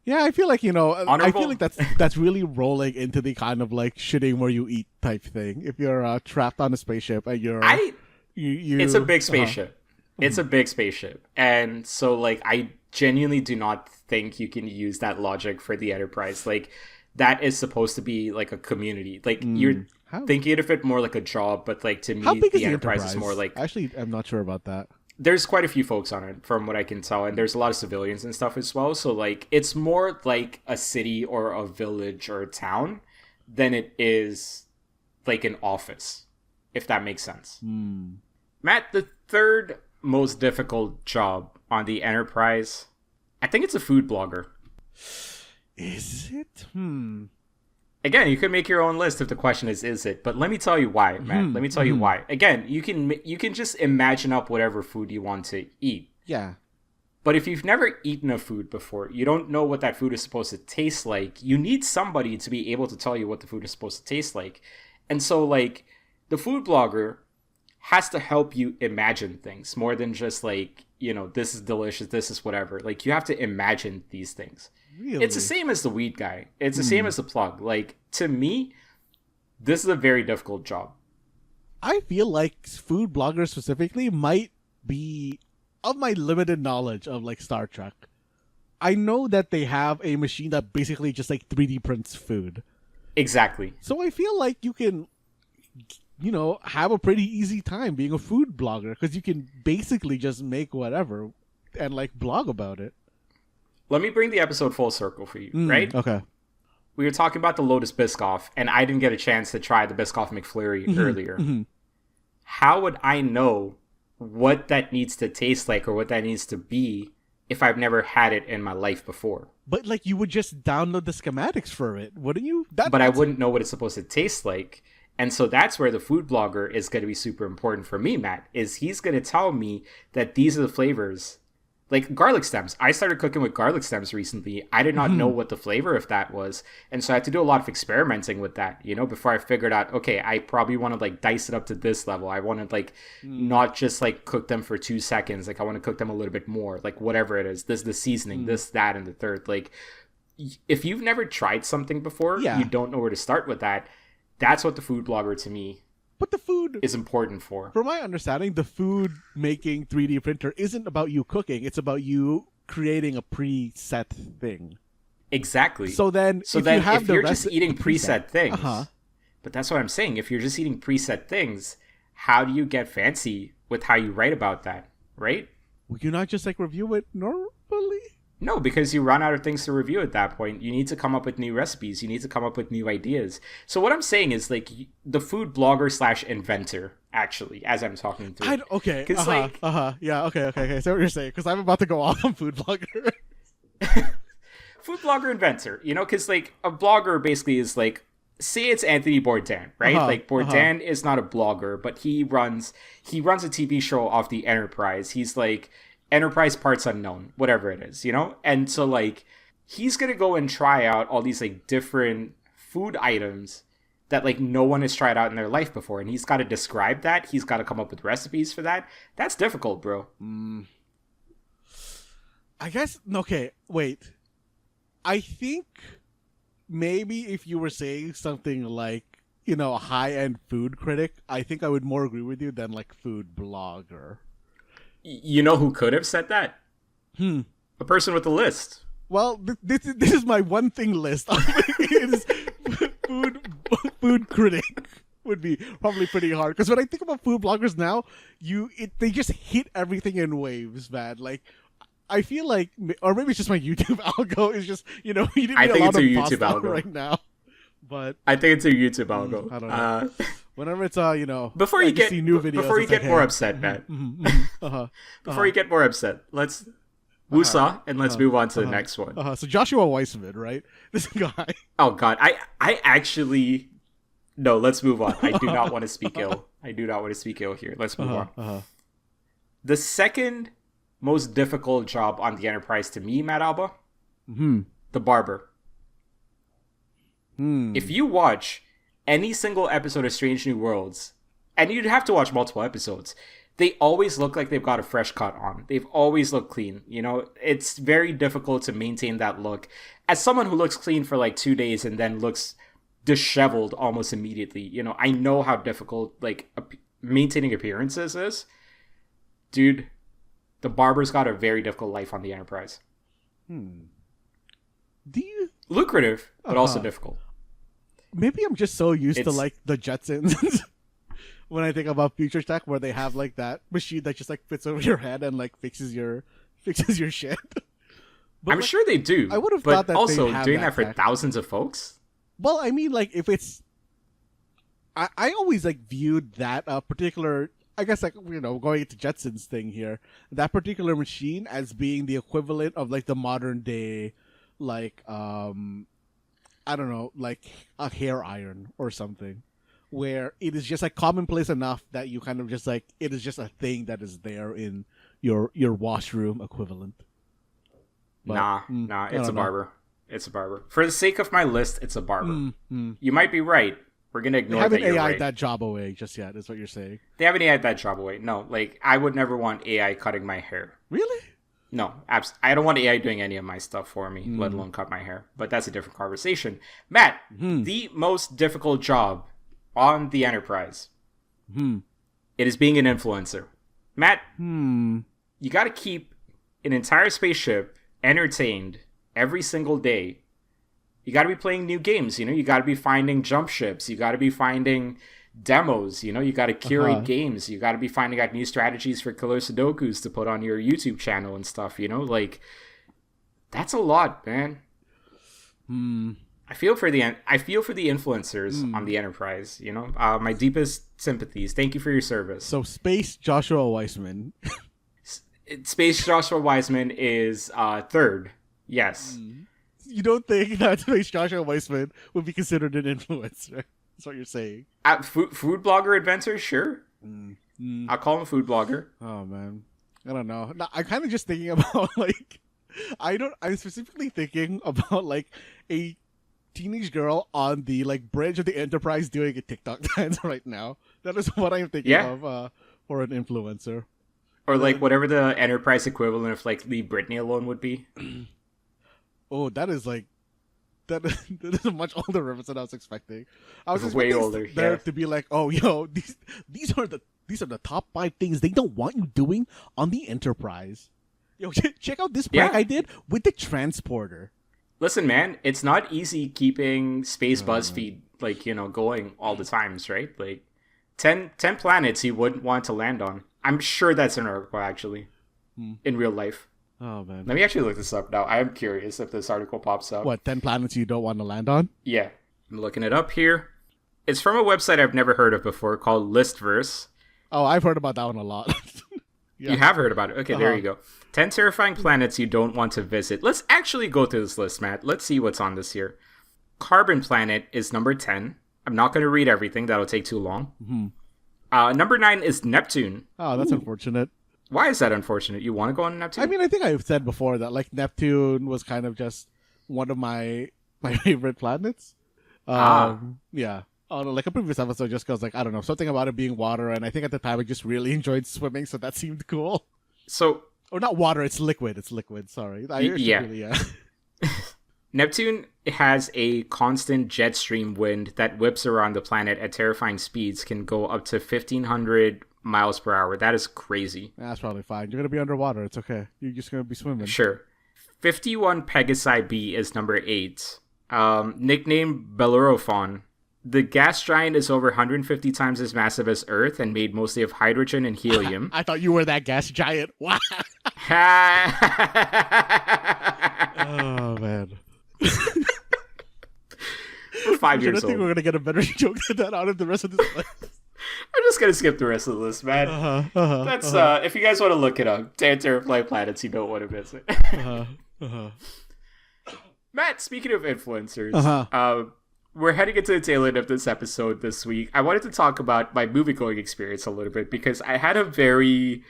Yeah, I feel like, I Honorable. feel like that's really rolling into the kind of like shitting where you eat type thing. If you're trapped on a spaceship and It's a big spaceship. It's a big spaceship. And so, like, I genuinely do not think you can use that logic for the Enterprise. Like, that is supposed to be, like, a community. Like, you're thinking of it more like a job, but, like, to me, how big the is Enterprise is more like... Actually, I'm not sure about that. There's quite a few folks on it, from what I can tell, and there's a lot of civilians and stuff as well. So, like, it's more like a city or a village or a town than it is, like, an office, if that makes sense. Matt, the third most difficult job on the Enterprise, I think it's a food blogger. Is it? Again, you can make your own list if the question is it? But let me tell you why, Matt. Let me tell you why. Again, you can just imagine up whatever food you want to eat. Yeah. But if you've never eaten a food before, you don't know what that food is supposed to taste like. You need somebody to be able to tell you what the food is supposed to taste like. And so, like, the food blogger has to help you imagine things more than just, like, this is delicious, this is whatever. Like, you have to imagine these things. Really? It's the same as the weed guy. It's the same as the plug. Like, to me, this is a very difficult job. I feel like food bloggers specifically might be, of my limited knowledge of, like, Star Trek, I know that they have a machine that basically just, like, 3D prints food. Exactly. So I feel like you can, have a pretty easy time being a food blogger because you can basically just make whatever and, like, blog about it. Let me bring the episode full circle for you, right? Okay. We were talking about the Lotus Biscoff, and I didn't get a chance to try the Biscoff McFlurry earlier. How would I know what that needs to taste like or what that needs to be if I've never had it in my life before? But, like, you would just download the schematics for it, wouldn't you? But I wouldn't know what it's supposed to taste like. And so that's where the food blogger is going to be super important for me, Matt, is he's going to tell me that these are the flavors. Like garlic stems. I started cooking with garlic stems recently. I did not know what the flavor of that was. And so I had to do a lot of experimenting with that, before I figured out, okay, I probably want to like dice it up to this level. I want to like not just like cook them for 2 seconds. Like I want to cook them a little bit more, like whatever it is. This is the seasoning, this, that, and the third. Like if you've never tried something before, you don't know where to start with that. That's what the food blogger to me But the food is important for. From my understanding, the food making 3D printer isn't about you cooking. It's about you creating a preset thing. Exactly. So then if you're just eating preset things, but that's what I'm saying. If you're just eating preset things, how do you get fancy with how you write about that, right? Would you not just like review it normally? No, because you run out of things to review at that point. You need to come up with new recipes. You need to come up with new ideas. So what I'm saying is like the food blogger / inventor, actually, as I'm talking through. Okay. Yeah. Okay. So what you're saying, because I'm about to go off on food blogger. Food blogger inventor, because like a blogger basically is like, say it's Anthony Bourdain, right? Like Bourdain is not a blogger, but he runs a TV show off the Enterprise. He's like Enterprise Parts Unknown, whatever it is, And so like he's gonna go and try out all these like different food items that like no one has tried out in their life before, and he's got to describe that. He's got to come up with recipes for that. That's difficult, bro. I guess. Okay, wait. I think maybe if you were saying something like, a high-end food critic, I think I would more agree with you than like food blogger. You know who could have said that? A person with a list. Well, this is my one thing list. It is food critic would be probably pretty hard, because when I think about food bloggers now, they just hit everything in waves, man. Like I feel like, or maybe it's just my YouTube algo is just you didn't I think a lot it's of a YouTube pasta algo right now, but I think it's a YouTube algo. I don't know. Whenever it's before you get see new videos, before you get more upset, Matt. Before you get more upset, let's woosah and let's move on to the next one. So Joshua Weissman, right? This guy. Oh God, I actually no. Let's move on. I do not want to speak ill. I do not want to speak ill here. Let's move on. The second most difficult job on the Enterprise to me, Matt Alba, the barber. If you watch any single episode of Strange New Worlds, and you'd have to watch multiple episodes, they always look like they've got a fresh cut on. They've always looked clean. You know, it's very difficult to maintain that look. As someone who looks clean for like 2 days and then looks disheveled almost immediately, you know, I know how difficult like maintaining appearances is. Dude, the barber's got a very difficult life on the Enterprise. Do you? Lucrative, but also difficult. Maybe I'm just so used to like the Jetsons. When I think about future tech, where they have like that machine that just like fits over your head and like fixes your shit. But, I'm sure they do. I would have thought that also have doing that for tech. thousands of folks. Well, I mean, like if it's, I always like viewed that particular. I guess like you know going into Jetsons thing here, that particular machine as being the equivalent of like the modern day, like I don't know, like a hair iron or something. Where it is just like commonplace enough that you kind of just like it is just a thing that is there in your washroom equivalent. But, nah, it's a barber. It's a barber. For the sake of my list, it's a barber. You might be right. We're gonna ignore that. They haven't you're AI'd right. that job away just yet, is what you're saying. They haven't AI'd that job away. No, like I would never want AI cutting my hair. Really? No, I don't want AI doing any of my stuff for me, let alone cut my hair. But that's a different conversation. Matt, the most difficult job on the Enterprise. It is being an influencer. Matt, you got to keep an entire spaceship entertained every single day. You got to be playing new games, you know? You got to be finding jump ships. You got to be finding demos, you know? You got to curate games. You got to be finding out new strategies for killer Sudokus to put on your YouTube channel and stuff, you know? Like, that's a lot, man. I feel for the influencers on the Enterprise. You know, my deepest sympathies. Thank you for your service. So, Space Joshua Weissman. Space Joshua Weissman is third. Yes. You don't think that Space Joshua Weissman would be considered an influencer? That's what you're saying. Food blogger adventure, sure. I'll call him a food blogger. Oh man, I don't know. No, I'm kind of just thinking about like, I'm specifically thinking about like a teenage girl on the like bridge of the Enterprise doing a TikTok dance right now. That is what I'm thinking of for an influencer. Or like whatever the Enterprise equivalent of like Leave Britney Alone would be. Oh, that is like that is a much older reference than I was expecting. I was way older. There to be like, oh, yo, these are the top 5 things they don't want you doing on the Enterprise. Yo, check out this prank I did with the transporter. Listen, man, it's not easy keeping Space BuzzFeed like you know going all the times, right? Like 10 planets he wouldn't want to land on. I'm sure that's an article actually in real life. Oh man, let me actually look this up now. I am curious if this article pops up. What 10 planets you don't want to land on? Yeah, I'm looking it up here. It's from a website I've never heard of before called Listverse. Oh, I've heard about that one a lot. Yeah. You have heard about it. Okay, there you go. 10 terrifying planets you don't want to visit. Let's actually go through this list, Matt. Let's see what's on this here. Carbon Planet is number 10. I'm not going to read everything. That'll take too long. Number 9 is Neptune. Oh, that's unfortunate. Why is that unfortunate? You want to go on Neptune? I mean, I think I've said before that like Neptune was kind of just one of my favorite planets. Yeah. On like a previous episode, just because like I don't know, something about it being water, and I think at the time I just really enjoyed swimming, so that seemed cool. So, or not water, it's liquid. It's liquid. Sorry, yeah. Neptune has a constant jet stream wind that whips around the planet at terrifying speeds, can go up to 1,500 miles per hour. That is crazy. That's probably fine. You're gonna be underwater. It's okay. You're just gonna be swimming. Sure. 51 Pegasi B is number 8. Nicknamed Bellerophon. The gas giant is over 150 times as massive as Earth and made mostly of hydrogen and helium. I thought you were that gas giant. Wow. Oh, man. We're 5 years old. I think we're going to get a better joke than that out of the rest of this list. I'm just going to skip the rest of the list, man. That's if you guys want to look it up, 10 terrifying planets you don't want to visit. Matt, speaking of influencers, we're heading into the tail end of this episode this week. I wanted to talk about my movie-going experience a little bit because I had a very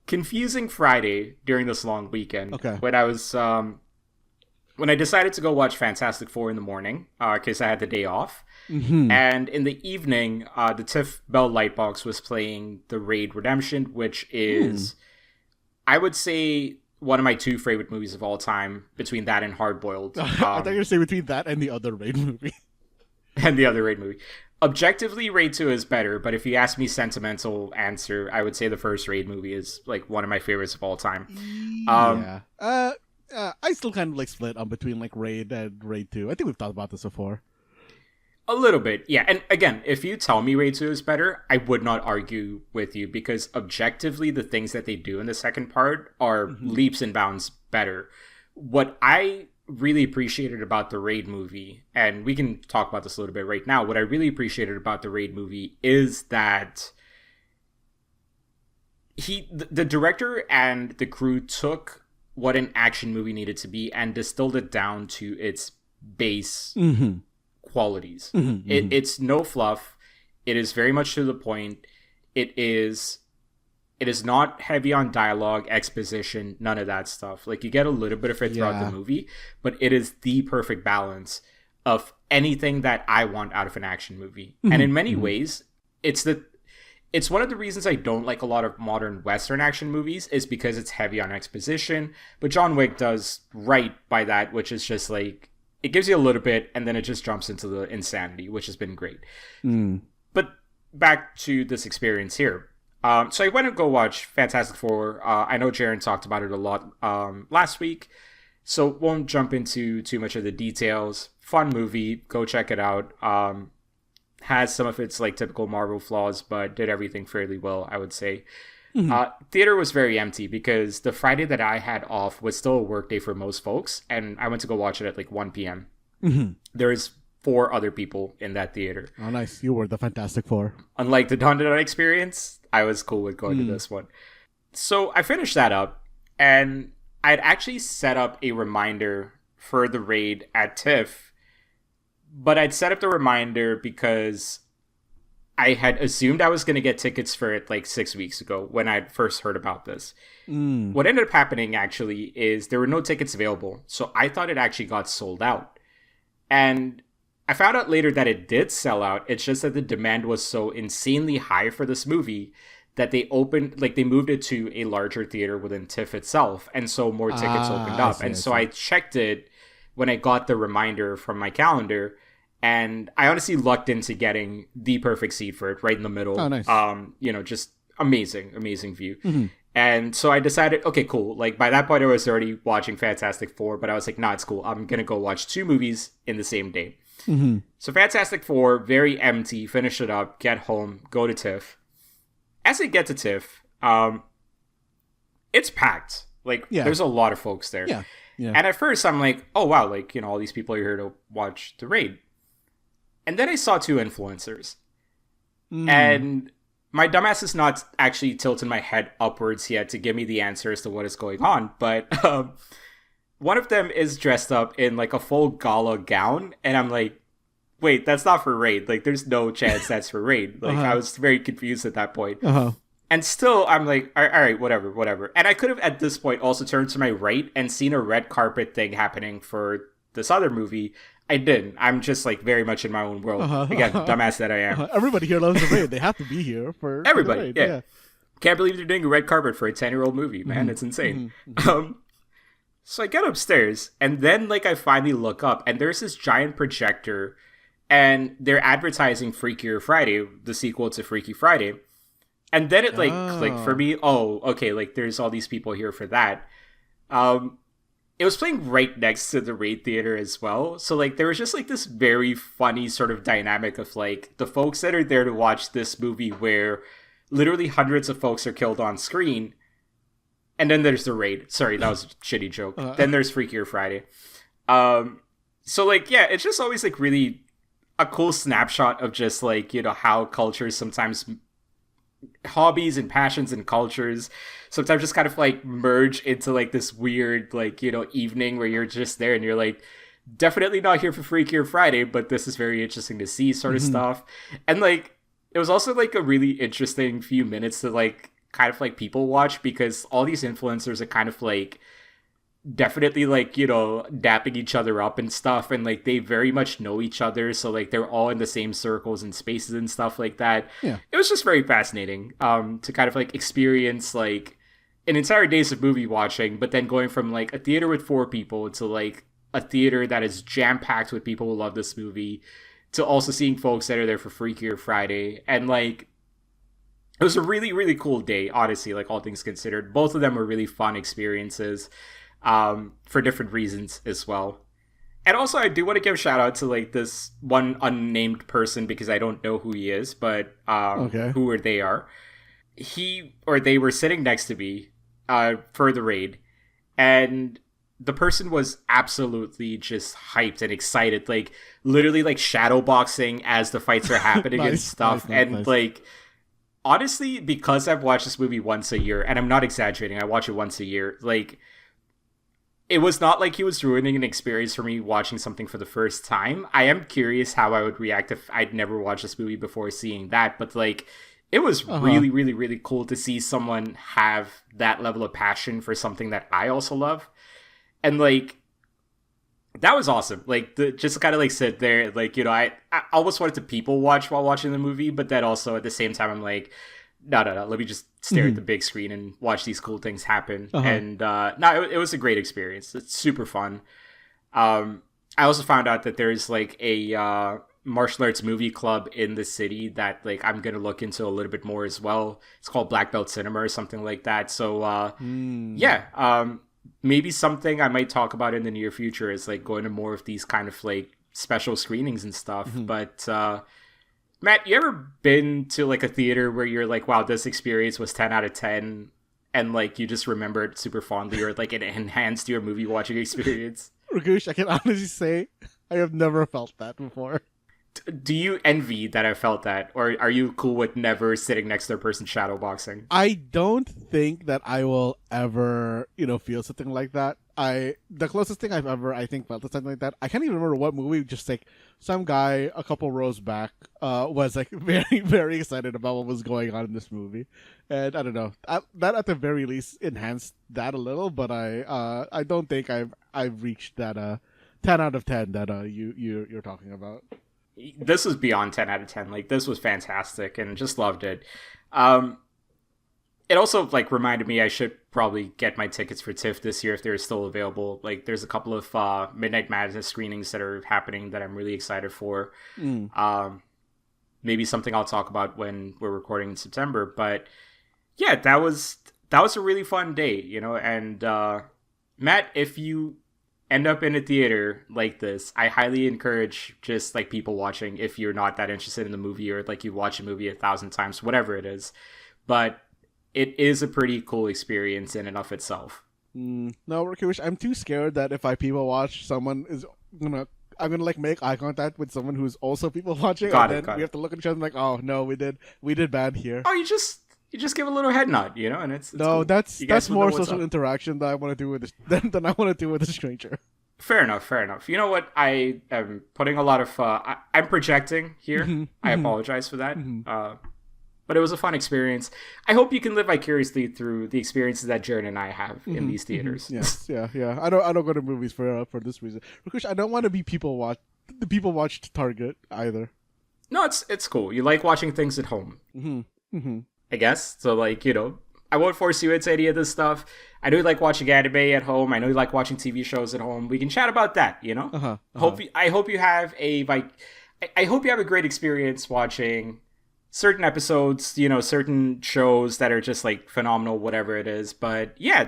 confusing Friday during this long weekend. Okay. When I was when I decided to go watch Fantastic Four in the morning, because I had the day off, and in the evening, the TIFF Bell Lightbox was playing The Raid Redemption, which is, I would say, one of my two favorite movies of all time, between that and Hard Boiled. I thought you were going to say between that and the other Raid movie. And the other Raid movie. Objectively, Raid 2 is better, but if you ask me sentimental answer, I would say the first Raid movie is like one of my favorites of all time. I still kind of like split on between like Raid and Raid 2. I think we've talked about this before. A little bit, yeah. And again, if you tell me Raid 2 is better, I would not argue with you, because objectively, the things that they do in the second part are leaps and bounds better. What I really appreciated about the Raid movie, and we can talk about this a little bit right now, what I really appreciated about the Raid movie is that the director and the crew took what an action movie needed to be and distilled it down to its base qualities. It's no fluff. It is very much to the point. It is not heavy on dialogue, exposition, none of that stuff. Like, you get a little bit of it throughout the movie, but it is the perfect balance of anything that I want out of an action movie. And in many ways, it's one of the reasons I don't like a lot of modern Western action movies, is because it's heavy on exposition. But John Wick does right by that, which is just like, it gives you a little bit, and then it just jumps into the insanity, which has been great. But back to this experience here. So I went and go watch Fantastic Four. I know Jaren talked about it a lot last week, so won't jump into too much of the details. Fun movie. Go check it out. Has some of its like typical Marvel flaws, but did everything fairly well, I would say. Theater was very empty because the Friday that I had off was still a work day for most folks, and I went to go watch it at like 1 p.m. There is 4 other people in that theater. Oh, nice. You were the Fantastic Four. Unlike the Dawn to Dawn experience, I was cool with going to this one. So I finished that up, and I'd actually set up a reminder for the Raid at TIFF, but I'd set up the reminder because I had assumed I was going to get tickets for it like 6 weeks ago when I first heard about this. What ended up happening actually is there were no tickets available, so I thought it actually got sold out. And I found out later that it did sell out. It's just that the demand was so insanely high for this movie that they moved it to a larger theater within TIFF itself, and so more tickets opened up. So I checked it when I got the reminder from my calendar, and I honestly lucked into getting the perfect seat for it, right in the middle. Oh, nice. Just amazing view. And so I decided, okay, cool. Like, by that point, I was already watching Fantastic Four, but I was like, nah, it's cool. I'm gonna go watch 2 movies in the same day. So Fantastic Four, very empty, finish it up, get home, go to TIFF. As I get to TIFF, it's packed. Like, there's a lot of folks there. Yeah. And at first, I'm like, oh, wow, like, all these people are here to watch The Raid. And then I saw 2 influencers. And my dumbass is not actually tilting my head upwards yet to give me the answer as to what is going on. But one of them is dressed up in, like, a full gala gown. And I'm like, wait, that's not for Raid. Like, there's no chance that's for Raid. Like, I was very confused at that point. And still, I'm like, all right, whatever. And I could have, at this point, also turned to my right and seen a red carpet thing happening for this other movie. I didn't. I'm just, like, very much in my own world. Again, dumbass that I am. Everybody here loves the Raid. They have to be here for everybody. For the Raid. Yeah. Can't believe they're doing a red carpet for a 10-year-old movie, man. It's insane. So I get upstairs, and then, like, I finally look up, and there's this giant projector, and they're advertising Freakier Friday, the sequel to Freaky Friday. And then it, like, clicked for me. Oh, okay, like, there's all these people here for that. It was playing right next to the Raid Theater as well. So, like, there was just, like, this very funny sort of dynamic of, like, the folks that are there to watch this movie where literally hundreds of folks are killed on screen. And then there's the Raid. Sorry, that was a shitty joke. Then there's Freakier Friday. So, like, yeah, it's just always, like, really a cool snapshot of just, like, how cultures sometimes, hobbies and passions and cultures sometimes just kind of, like, merge into, like, this weird, like, evening where you're just there and you're like, definitely not here for Freakier Friday, but this is very interesting to see sort of stuff. And, like, it was also, like, a really interesting few minutes to, like, kind of, like, people watch, because all these influencers are kind of, like, definitely like, dapping each other up and stuff, and like they very much know each other, so like they're all in the same circles and spaces and stuff like that. Yeah. It was just very fascinating to kind of like experience like an entire days of movie watching, but then going from like a theater with 4 people to like a theater that is jam packed with people who love this movie, to also seeing folks that are there for Freakier Friday. And like it was a really, really cool day, honestly, like all things considered. Both of them were really fun experiences, for different reasons as well. And also, I do want to give a shout out to like this one unnamed person, because I don't know who he is, but who or they are. He or they were sitting next to me for the raid, and the person was absolutely just hyped and excited, like literally like shadow boxing as the fights are happening and stuff. And like, honestly, because I've watched this movie once a year, and I'm not exaggerating, I watch it once a year, like, it was not like he was ruining an experience for me watching something for the first time. I am curious how I would react if I'd never watched this movie before seeing that, but like, it was really, really, really cool to see someone have that level of passion for something that I also love. And like, that was awesome. Like, just kind of like sit there, like, I almost wanted to people watch while watching the movie, but then also at the same time, I'm like, no, let me just stare at the big screen and watch these cool things happen. And it was a great experience. It's super fun. I also found out that there's like a martial arts movie club in the city that like I'm gonna look into a little bit more as well. It's called Black Belt Cinema or something like that. So maybe something I might talk about in the near future is like going to more of these kind of like special screenings and stuff. But Matt, you ever been to like a theater where you're like, wow, this experience was 10 out of 10, and like you just remember it super fondly, or like it enhanced your movie watching experience? Rakush, I can honestly say I have never felt that before. Do you envy that I felt that, or are you cool with never sitting next to a person shadow boxing? I don't think that I will ever, feel something like that. The closest thing I've ever, I think, felt to something like that, I can't even remember what movie, just like some guy a couple rows back was like very, very excited about what was going on in this movie. And I don't know, that at the very least enhanced that a little, but I don't think I've reached that 10 out of 10 that you're talking about. This was beyond 10 out of 10. Like, this was fantastic and just loved it. It also like reminded me I should probably get my tickets for TIFF this year if they're still available. Like, there's a couple of Midnight Madness screenings that are happening that I'm really excited for. Maybe something I'll talk about when we're recording in September. But yeah, that was a really fun day, and Matt, if you end up in a theater like this, I highly encourage just like people watching, if you're not that interested in the movie, or like you watch a movie 1,000 times, whatever it is. But it is a pretty cool experience in and of itself. No, Rakush, I'm too scared that if I people watch, I'm gonna like make eye contact with someone who's also people watching, we have to look at each other and like, oh no, we did bad here. Oh, you just give a little head nod, and it's no, cool. That's more social interaction that I want to do with than I want to do with a stranger. Fair enough. You know what? I am putting a lot of I'm projecting here. I apologize for that. But it was a fun experience. I hope you can live vicariously through the experiences that Jared and I have in these theaters. Yes, yeah. I don't go to movies for this reason. Because I don't want to be the people watched target either. No, it's cool. You like watching things at home. I guess. So like, I won't force you into any of this stuff. I know you like watching anime at home. I know you like watching TV shows at home. We can chat about that, I hope you have a great experience watching certain episodes, certain shows that are just like phenomenal, whatever it is. But yeah,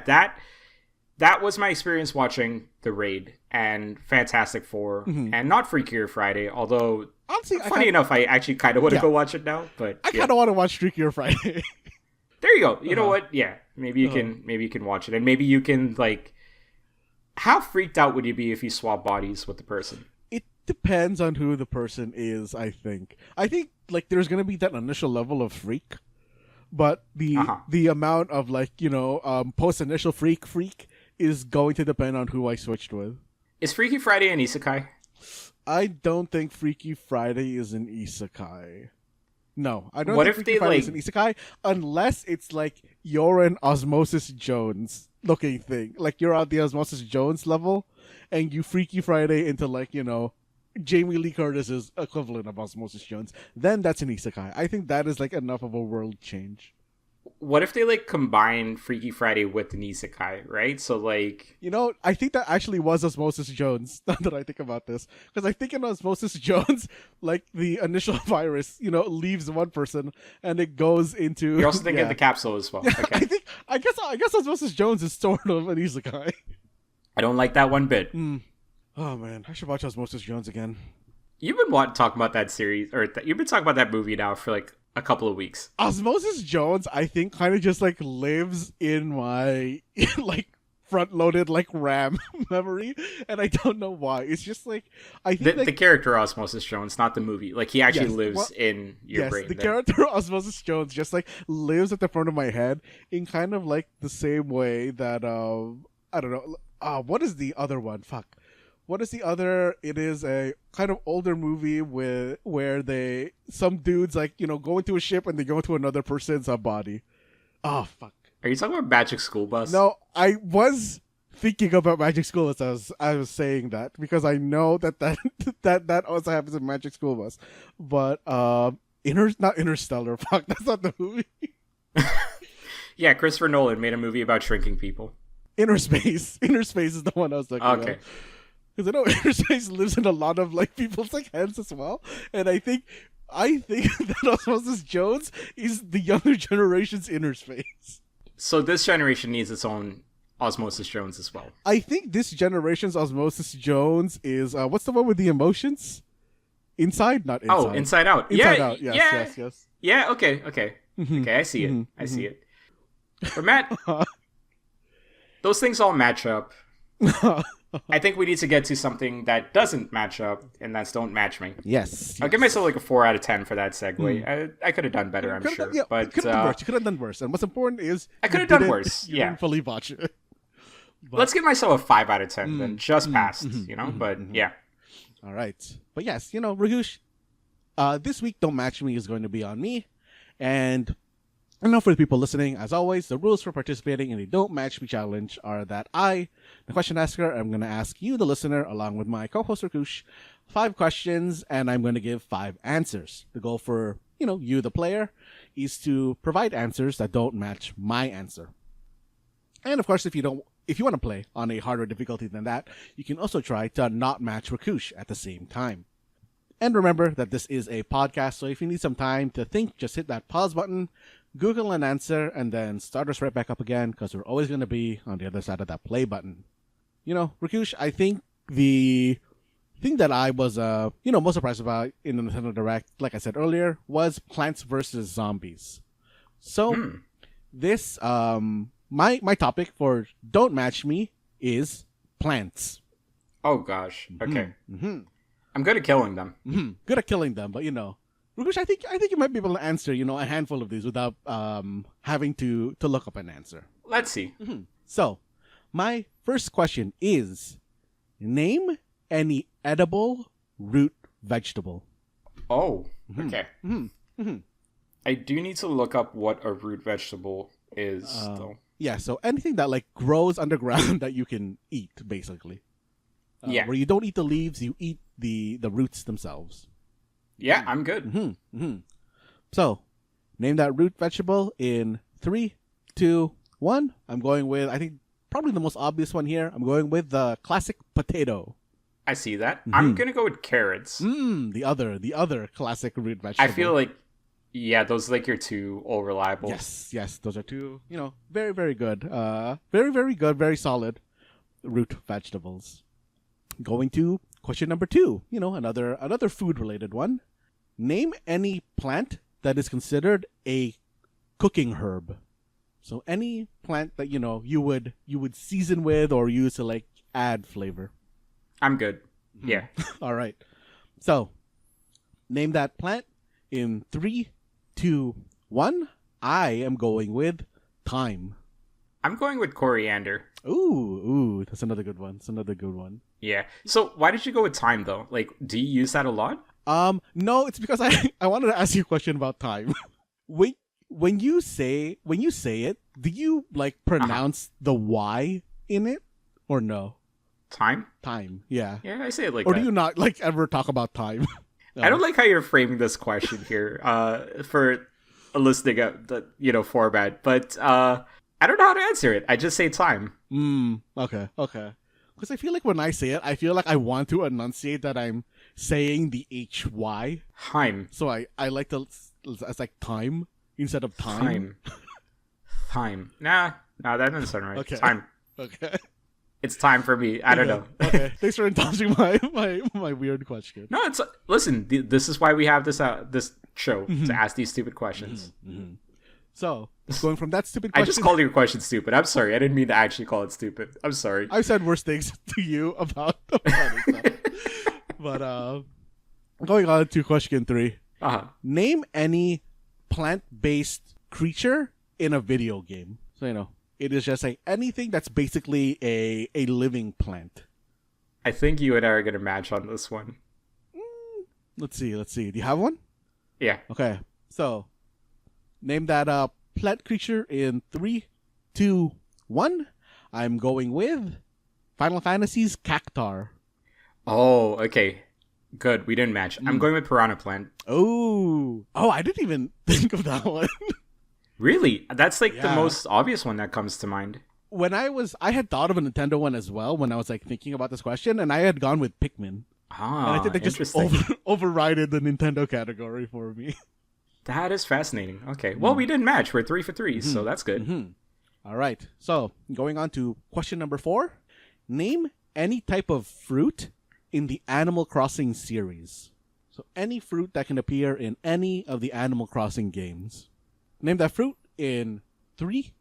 that was my experience watching The Raid and Fantastic Four, and not Freakier Friday, although honestly, funny enough, I actually kind of want to go watch it now. But I kind of want to watch Freakier Friday. There you go. You know what? Yeah, maybe you can watch it, and maybe you can like. How freaked out would you be if you swap bodies with the person? It depends on who the person is. I think like there's gonna be that initial level of freak, but the amount of like post initial freak is going to depend on who I switched with. Is Freaky Friday an isekai? I don't think Freaky Friday is an isekai. No, I don't what think if Freaky Friday is an isekai unless it's like you're an Osmosis Jones. looking thing. Like you're on the Osmosis Jones level, and you Freaky Friday into like Jamie Lee Curtis's equivalent of Osmosis Jones. Then that's an isekai. I think that is like enough of a world change. What if they like combine Freaky Friday with an isekai, right? So like, I think that actually was Osmosis Jones. Now that I think about this, because I think in Osmosis Jones, like the initial virus, leaves one person and it goes into. You're also thinking of the capsule as well. Yeah, Okay. I guess Osmosis Jones is sort of an isekai. I don't like that one bit. Oh man, I should watch Osmosis Jones again. You've been talking about that series, or you've been talking about that movie now for like a couple of weeks. Osmosis Jones, I think, kind of just like lives in my like front-loaded like RAM memory, and I don't know why. It's just like I think the character Osmosis Jones, not the movie. Like he actually lives in your brain. The character Osmosis Jones just like lives at the front of my head in kind of like the same way that I don't know. What is the other one? Fuck. What is the other? It is a kind of older movie where some dudes like go into a ship and they go into another person's body. Oh fuck! Are you talking about Magic School Bus? No, I was thinking about Magic School Bus as I was saying that because I know that also happens in Magic School Bus, but not Interstellar. Fuck, that's not the movie. Yeah, Christopher Nolan made a movie about shrinking people. Inner Space. Inner Space is the one I was talking about. Okay. Because I know Inner Space lives in a lot of like people's like heads as well, and I think that Osmosis Jones is the younger generation's Inner Space. So this generation needs its own Osmosis Jones as well. I think this generation's Osmosis Jones is what's the one with the emotions? Inside, not Inside. Oh, Inside Out. Inside Out. Yes. Yeah. Okay. Mm-hmm. Okay. I see it. I see it. But Matt, those things all match up. I think we need to get to something that doesn't match up, and that's Don't Match Me. Yes. I'll give myself like a 4 out of 10 for that segue. I could have done better, I'm sure. But you could have done worse. You could have done worse. And what's important is I could have done worse. You didn't fully watch it. But let's give myself a 5 out of 10 then, just passed, but yeah. All right. But yes, Rakush, this week Don't Match Me is going to be on me. And I know for the people listening, as always, the rules for participating in the Don't Match Me challenge are that I, the question asker, I'm going to ask you, the listener, along with my co-host Rakush, 5 questions, and I'm going to give 5 answers. The goal for, you, the player, is to provide answers that don't match my answer. And of course, if you want to play on a harder difficulty than that, you can also try to not match Rakush at the same time. And remember that this is a podcast, so if you need some time to think, just hit that pause button, Google an answer, and then start us right back up again, because we're always going to be on the other side of that play button. Rakush, I think the thing that I was, most surprised about in the Nintendo Direct, like I said earlier, was Plants vs. Zombies. So, this, my topic for Don't Match Me is plants. Oh, gosh. Okay. Mm-hmm. I'm good at killing them. Mm-hmm. Good at killing them, but Rakush, I think you might be able to answer, a handful of these without having to look up an answer. Let's see. Mm-hmm. So, my first question is, name any edible root vegetable. Oh, okay. Mm-hmm. Mm-hmm. I do need to look up what a root vegetable is, though. Yeah, so anything that like grows underground that you can eat, basically. Where you don't eat the leaves, you eat the roots themselves. Yeah, I'm good. Mm-hmm. Mm-hmm. So, name that root vegetable in 3, 2, 1. I'm going with, I think, probably the most obvious one here. I'm going with the classic potato. I see that. Mm-hmm. I'm going to go with carrots. The other classic root vegetable. I feel like, those like your 2 all reliable. Yes, those are 2, very, very good. Very, very good, very solid root vegetables. Going to question number 2, another food-related one. Name any plant that is considered a cooking herb. So any plant that, you would season with or use to, like, add flavor. I'm good. Yeah. All right. So, name that plant in 3, 2, 1. I am going with thyme. I'm going with coriander. Ooh, that's another good one. Yeah. So why did you go with thyme though? Like, do you use that a lot? No, it's because I wanted to ask you a question about thyme. when you say it, do you like pronounce the Y in it or no? Time? Time, yeah. Yeah, I say it like or that. do you not like ever talk about time? I don't like how you're framing this question here for a listening format, but I don't know how to answer it. I just say time. Okay. Because I feel like when I say it, I feel like I want to enunciate that I'm saying the HY. Time. So I like to, it's like time instead of time. Time. Nah, that doesn't sound right. Okay. Time. Okay. It's time for me. I don't know. Okay. Thanks for indulging my weird question. No, listen. This is why we have this show to ask these stupid questions. So going from that stupid question, I just called your question stupid. I'm sorry. I didn't mean to actually call it stupid. I'm sorry. I've said worse things to you about it. But going on to question 3. Name any plant-based creature in a video game. So it is just like anything that's basically a living plant. I think you and I are gonna match on this one. Let's see. Do you have one? Yeah. Okay. So name that plant creature in 3, 2, 1. I'm going with Final Fantasy's Cactar. Oh, okay. Good. We didn't match. I'm going with Piranha Plant. Oh, I didn't even think of that one. Really? That's like the most obvious one that comes to mind. When I had thought of a Nintendo one as well when I was like thinking about this question, and I had gone with Pikmin. Ah, and I think they just overrided the Nintendo category for me. That is fascinating. Okay. Well, we didn't match. We're 3 for 3, so that's good. All right. So going on to question number 4. Name any type of fruit in the Animal Crossing series. So any fruit that can appear in any of the Animal Crossing games. Name that fruit in 3,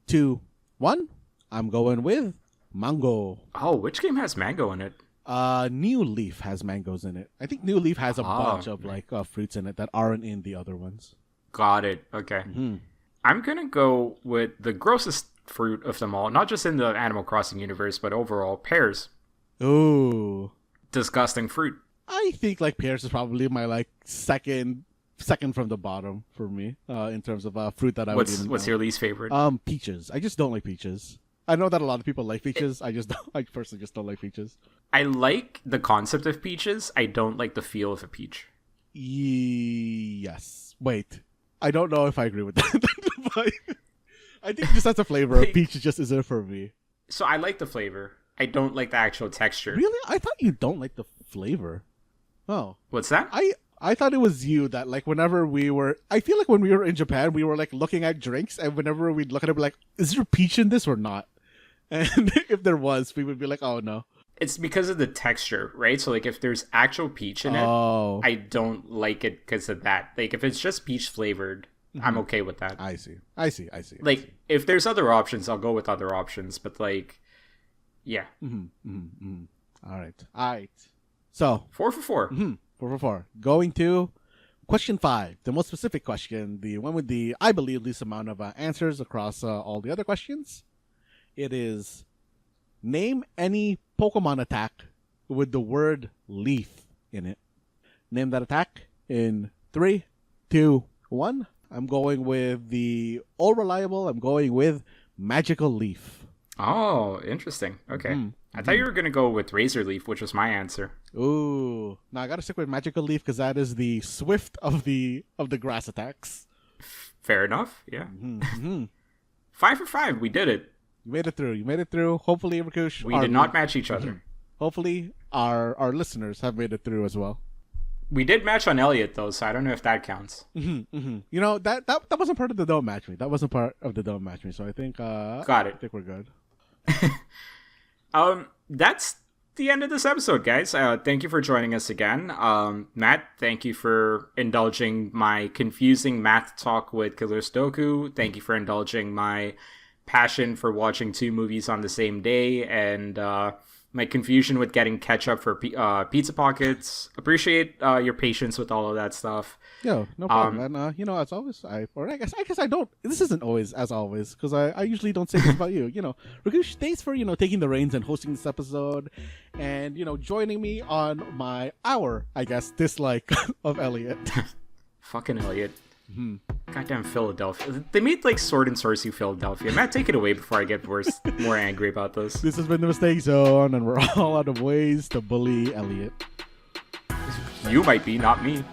2, 1. I'm going with mango. Oh, which game has mango in it? New Leaf has mangoes in it. I think New Leaf has a bunch of fruits in it that aren't in the other ones. Got it. Okay. I'm gonna go with the grossest fruit of them all, not just in the Animal Crossing universe, but overall, pears. Ooh. Disgusting fruit. I think pears is probably my second from the bottom for me in terms of fruit that I would even What's your least favorite? Peaches. I just don't like peaches. I know that a lot of people like peaches. I personally just don't like peaches. I like the concept of peaches. I don't like the feel of a peach. Yes. Wait. I don't know if I agree with that. But I think just as a flavor, peach just isn't for me. So I like the flavor. I don't like the actual texture. Really? I thought you don't like the flavor. Oh. What's that? I thought it was you that whenever I feel like when we were in Japan, we were looking at drinks, and whenever we'd look at it, is there peach in this or not? And if there was, we would be like, oh no. It's because of the texture, right? So if there's actual peach in it, I don't like it because of that. If it's just peach flavored, I'm okay with that. I see. If there's other options, I'll go with other options, but yeah. All right. So 4 for 4. 4 for 4. Going to question 5, the most specific question, the one with the, I believe, least amount of answers across all the other questions. It is, name any Pokemon attack with the word leaf in it. Name that attack in 3, 2, 1. I'm going with the all reliable. I'm going with Magical Leaf. Oh, interesting. Okay. I thought you were going to go with Razor Leaf, which was my answer. Ooh. No, I got to stick with Magical Leaf because that is the swift of the grass attacks. Fair enough. Yeah. 5 for 5. We did it. You made it through. Hopefully, Rakush. We did not match each other. Hopefully, our listeners have made it through as well. We did match on Elliot, though, so I don't know if that counts. That wasn't part of the Don't Match Me. So I think... Got it. I think we're good. That's the end of this episode, guys. Thank you for joining us again. Matt, thank you for indulging my confusing math talk with Killer Sudoku. Thank you for indulging my passion for watching 2 movies on the same day, and my confusion with getting ketchup for pizza pockets. Appreciate your patience with all of that stuff. Yeah, no problem. And as always, I guess I don't. This isn't always as always because I usually don't say this about you. Rakush, thanks for taking the reins and hosting this episode, and joining me on my dislike of Elliot. Fucking Elliot. Goddamn Philadelphia. They made like Sword and Sorcery Philadelphia. Matt, take it away before I get more angry about this. This has been the Mistake Zone, and we're all out of ways to bully Elliot. You might be, not me.